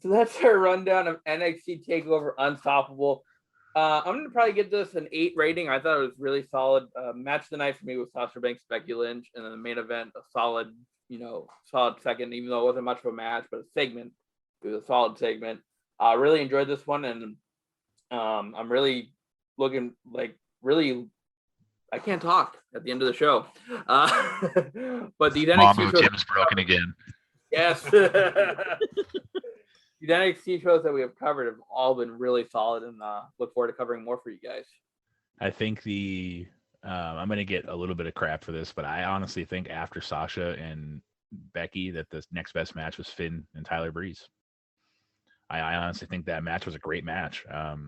So that's our rundown of NXT Takeover Unstoppable. I'm going to probably give this an 8 rating. I thought it was really solid. Match of the night for me was Sasha Banks, Becky Lynch, and then the main event, a solid second, even though it wasn't much of a match, but a segment. It was a solid segment. I really enjoyed this one, and I'm really looking I can't talk at the end of the show. But the NXT shows, Tim's broken again. Yes. The NXT shows that we have covered have all been really solid, and look forward to covering more for you guys. I think I'm going to get a little bit of crap for this, but I honestly think after Sasha and Becky that the next best match was Finn and Tyler Breeze. I honestly think that match was a great match.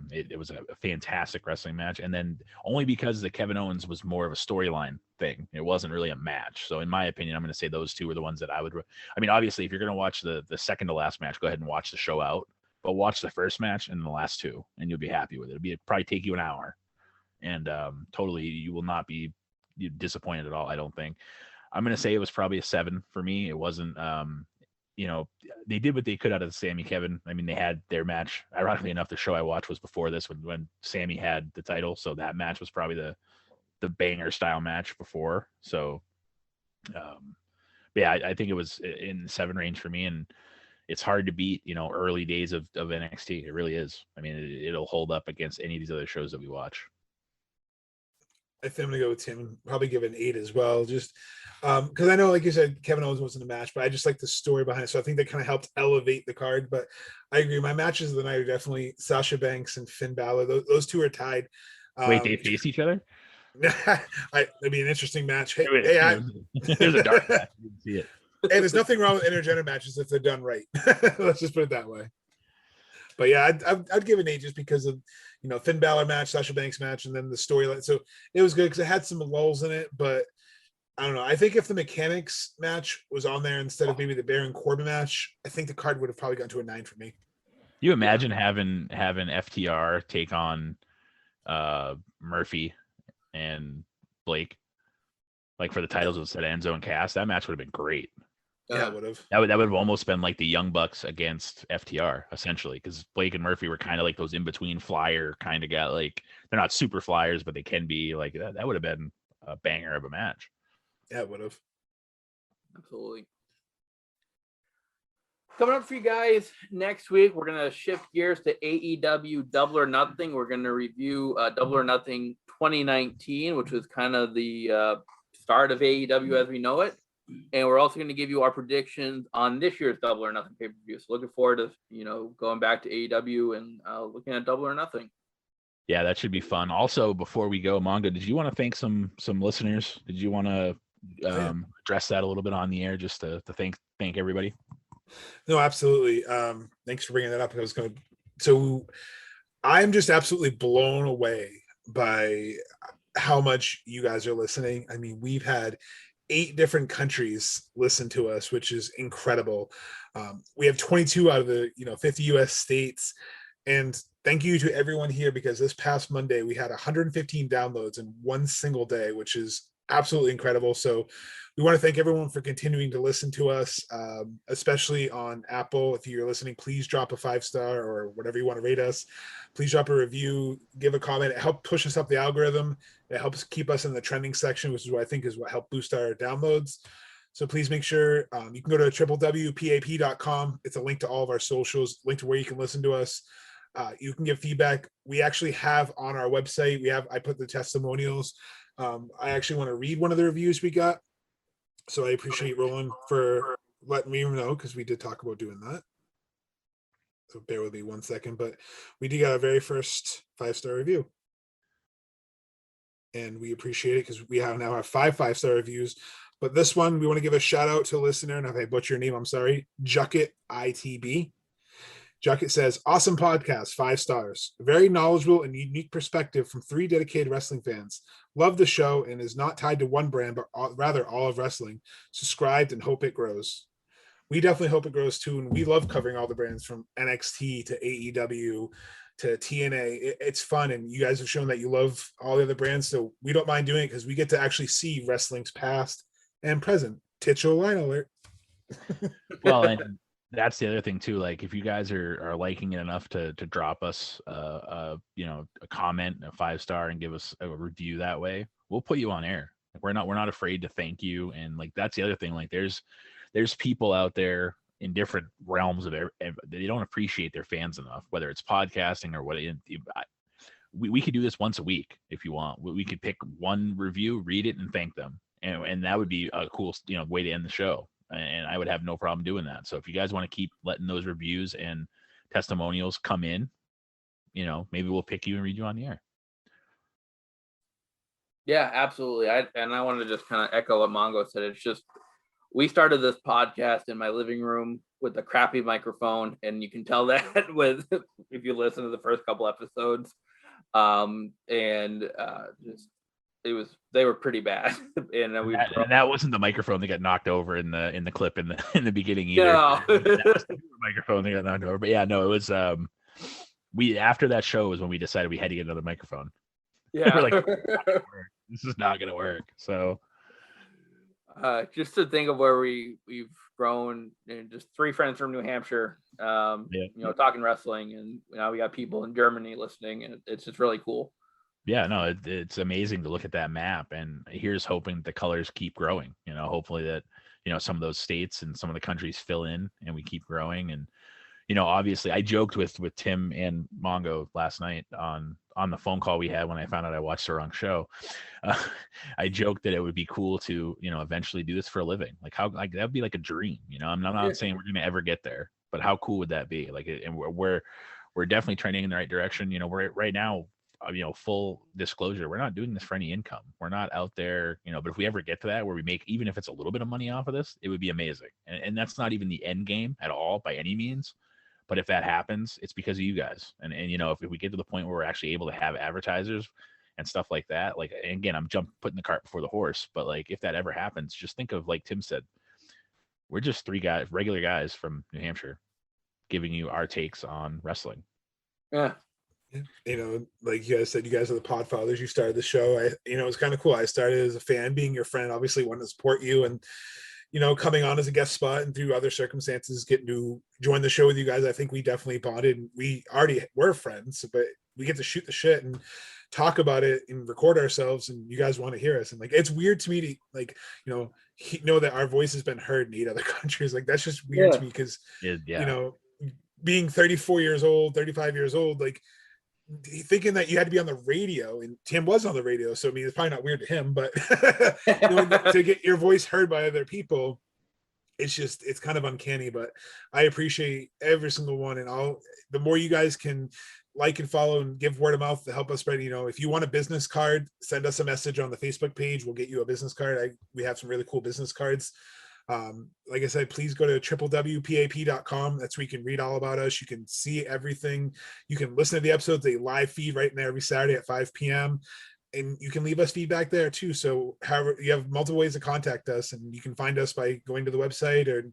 It was a fantastic wrestling match. And then only because the Kevin Owens was more of a storyline thing. It wasn't really a match. So in my opinion, I'm going to say those two were the ones that I would. I mean, obviously, if you're going to watch the second to last match, go ahead and watch the show out. But watch the first match and the last two, and you'll be happy with it. It'll probably take you an hour. And totally, you will not be disappointed at all, I don't think. I'm going to say it was probably a 7 for me. It wasn't, they did what they could out of Sammy Kevin. I mean, they had their match. Ironically enough, the show I watched was before this when Sammy had the title. So that match was probably the banger style match before. So, yeah, I think it was in the 7 range for me. And it's hard to beat, early days of NXT. It really is. I mean, it'll hold up against any of these other shows that we watch. I think I'm gonna go with Tim and probably give it an 8 as well. Just because I know, like you said, Kevin Owens wasn't a match, but I just like the story behind it. So I think that kind of helped elevate the card. But I agree, my matches of the night are definitely Sasha Banks and Finn Balor. Those two are tied. Wait, they face each other? That'd be an interesting match. Hey, there's a dark match. You didn't see it. Hey, there's nothing wrong with intergender matches if they're done right. Let's just put it that way. But yeah, I'd give it an 8 just because of Finn Balor match, Sasha Banks match, and then the storyline. So it was good because it had some lulls in it, but I don't know. I think if the Mechanics match was on there instead of maybe the Baron Corbin match, I think the card would have probably gone to a 9 for me. You imagine having FTR take on Murphy and Blake, like for the titles instead of Enzo and Cass? That match would have been great. Yeah, it would have. That would have almost been like the Young Bucks against FTR, essentially, because Blake and Murphy were kind of like those in between flyer kind of guy. Like, they're not super flyers, but they can be. Like that would have been a banger of a match. Yeah, it would have. Absolutely. Coming up for you guys next week, we're going to shift gears to AEW Double or Nothing. We're going to review Double or Nothing 2019, which was kind of the start of AEW as we know it. And we're also going to give you our predictions on this year's Double or Nothing pay-per-view. So looking forward to, going back to AEW and looking at Double or Nothing. Yeah, that should be fun. Also, before we go, Mongo, did you want to thank some listeners? Did you want to address that a little bit on the air, just to thank everybody? No, absolutely. Thanks for bringing that up. So I'm just absolutely blown away by how much you guys are listening. I mean, we've had 8 different countries listen to us, which is incredible. We have 22 out of the 50 US states. And thank you to everyone here, because this past Monday we had 115 downloads in one single day, which is absolutely incredible. So we want to thank everyone for continuing to listen to us, especially on Apple. If you're listening, please drop a 5-star or whatever you want to rate us. Please drop a review, give a comment. It helps push us up the algorithm. It helps keep us in the trending section, which is what I think is what helped boost our downloads. So please make sure you can go to www.pap.com. It's a link to all of our socials, link to where you can listen to us. You can give feedback. We actually have on our website, I put the testimonials. I actually want to read one of the reviews we got. So I appreciate Roland for letting me know, because we did talk about doing that. So bear with me 1 second, but we did get our very first 5-star review. And we appreciate it, because we now have 5 5-star reviews. But this one, we want to give a shout out to a listener, and if I butcher your name, I'm sorry, Jucket ITB. Jucket says, awesome podcast, 5 stars. Very knowledgeable and unique perspective from 3 dedicated wrestling fans. Love the show and is not tied to one brand, but rather all of wrestling. Subscribed and hope it grows. We definitely hope it grows too. And we love covering all the brands from NXT to AEW to TNA. It's fun. And you guys have shown that you love all the other brands. So we don't mind doing it, because we get to actually see wrestling's past and present. Titular line alert. Well, and that's the other thing too. Like, if you guys are liking it enough to drop us a comment, a 5-star, and give us a review that way, we'll put you on air. We're not afraid to thank you. And like, that's the other thing. Like, there's people out there in different realms of they don't appreciate their fans enough, whether it's podcasting or what. We could do this once a week if you want. We could pick one review, read it, and thank them, and that would be a cool way to end the show. And I would have no problem doing that. So if you guys want to keep letting those reviews and testimonials come in, maybe we'll pick you and read you on the air. Yeah, absolutely. I want to just kind of echo what Mongo said. It's just, we started this podcast in my living room with a crappy microphone, and you can tell that if you listen to the first couple episodes. They were pretty bad. And that wasn't the microphone that got knocked over in the clip in the beginning either. No. That was the microphone that got knocked over. But yeah, no, it was we, after that show, was when we decided we had to get another microphone. Yeah. We're like, this is not gonna work. So just to think of where we've grown, and just 3 friends from New Hampshire, talking wrestling, and now we got people in Germany listening, and it's just really cool. Yeah, no, it's amazing to look at that map, and here's hoping the colors keep growing. Hopefully that some of those states and some of the countries fill in, and we keep growing. And obviously, I joked with Tim and Mongo last night on the phone call we had when I found out I watched the wrong show. I joked that it would be cool to eventually do this for a living. Like, how that would be like a dream. I'm not saying we're gonna ever get there, but how cool would that be? Like, and we're definitely trending in the right direction. We're right now. Full disclosure, we're not doing this for any income. We're not out there, but if we ever get to that where we make, even if it's a little bit of money off of this, it would be amazing. And that's not even the end game at all by any means. But if that happens, it's because of you guys. And if we get to the point where we're actually able to have advertisers and stuff like that, like, and again, I'm putting the cart before the horse, but like, if that ever happens, just think of, like Tim said, we're just 3 guys, regular guys from New Hampshire, giving you our takes on wrestling. Yeah. Like you guys said, you guys are the podfathers. You started the show. It's kind of cool. I started as a fan, being your friend, obviously wanted to support you, and coming on as a guest spot, and through other circumstances getting to join the show with you guys. I think we definitely bonded. We already were friends, but we get to shoot the shit and talk about it and record ourselves, and you guys want to hear us. And like, it's weird to me to like, know that our voice has been heard in 8 other countries. Like, that's just weird to me because, being 34 years old, 35 years old, like thinking that you had to be on the radio, and Tim was on the radio. So, I mean, it's probably not weird to him, but to get your voice heard by other people, it's kind of uncanny. But I appreciate every single one. And the more you guys can like and follow and give word of mouth to help us spread, if you want a business card, send us a message on the Facebook page. We'll get you a business card. We have some really cool business cards. Like I said, please go to www.pap.com. That's where you can read all about us. You can see everything. You can listen to the episodes. They live feed right in there every Saturday at 5 p.m. And you can leave us feedback there too. So however, you have multiple ways to contact us, and you can find us by going to the website or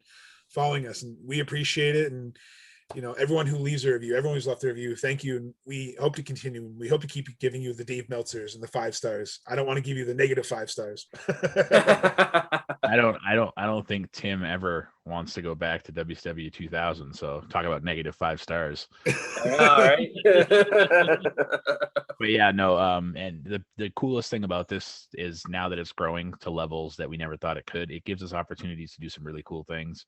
following us. And we appreciate it. And everyone who leaves a review, everyone who's left a review, thank you. And we hope to continue. We hope to keep giving you the Dave Meltzers and the 5 stars. I don't want to give you the negative 5 stars. I don't think Tim ever wants to go back to WCW 2000. So talk about negative 5 stars. All right. But yeah, no. And the coolest thing about this is now that it's growing to levels that we never thought it could, it gives us opportunities to do some really cool things.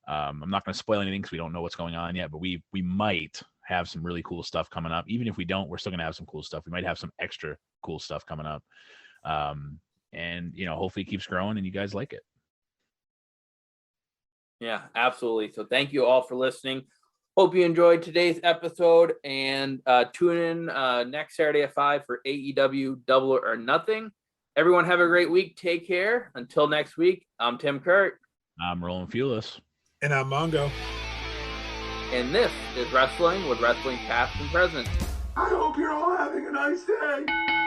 I'm not going to spoil anything because we don't know what's going on yet, but we might have some really cool stuff coming up. Even if we don't, we're still going to have some cool stuff. We might have some extra cool stuff coming up. And hopefully it keeps growing and you guys like it. Yeah, absolutely. So thank you all for listening. Hope you enjoyed today's episode, and tune in next Saturday at 5 for AEW Double or Nothing. Everyone have a great week. Take care. Until next week, I'm Tim Kurt. I'm Roland Fulis. And I'm Mongo. And this is Wrestling with Wrestling's Past and Present. I hope you're all having a nice day.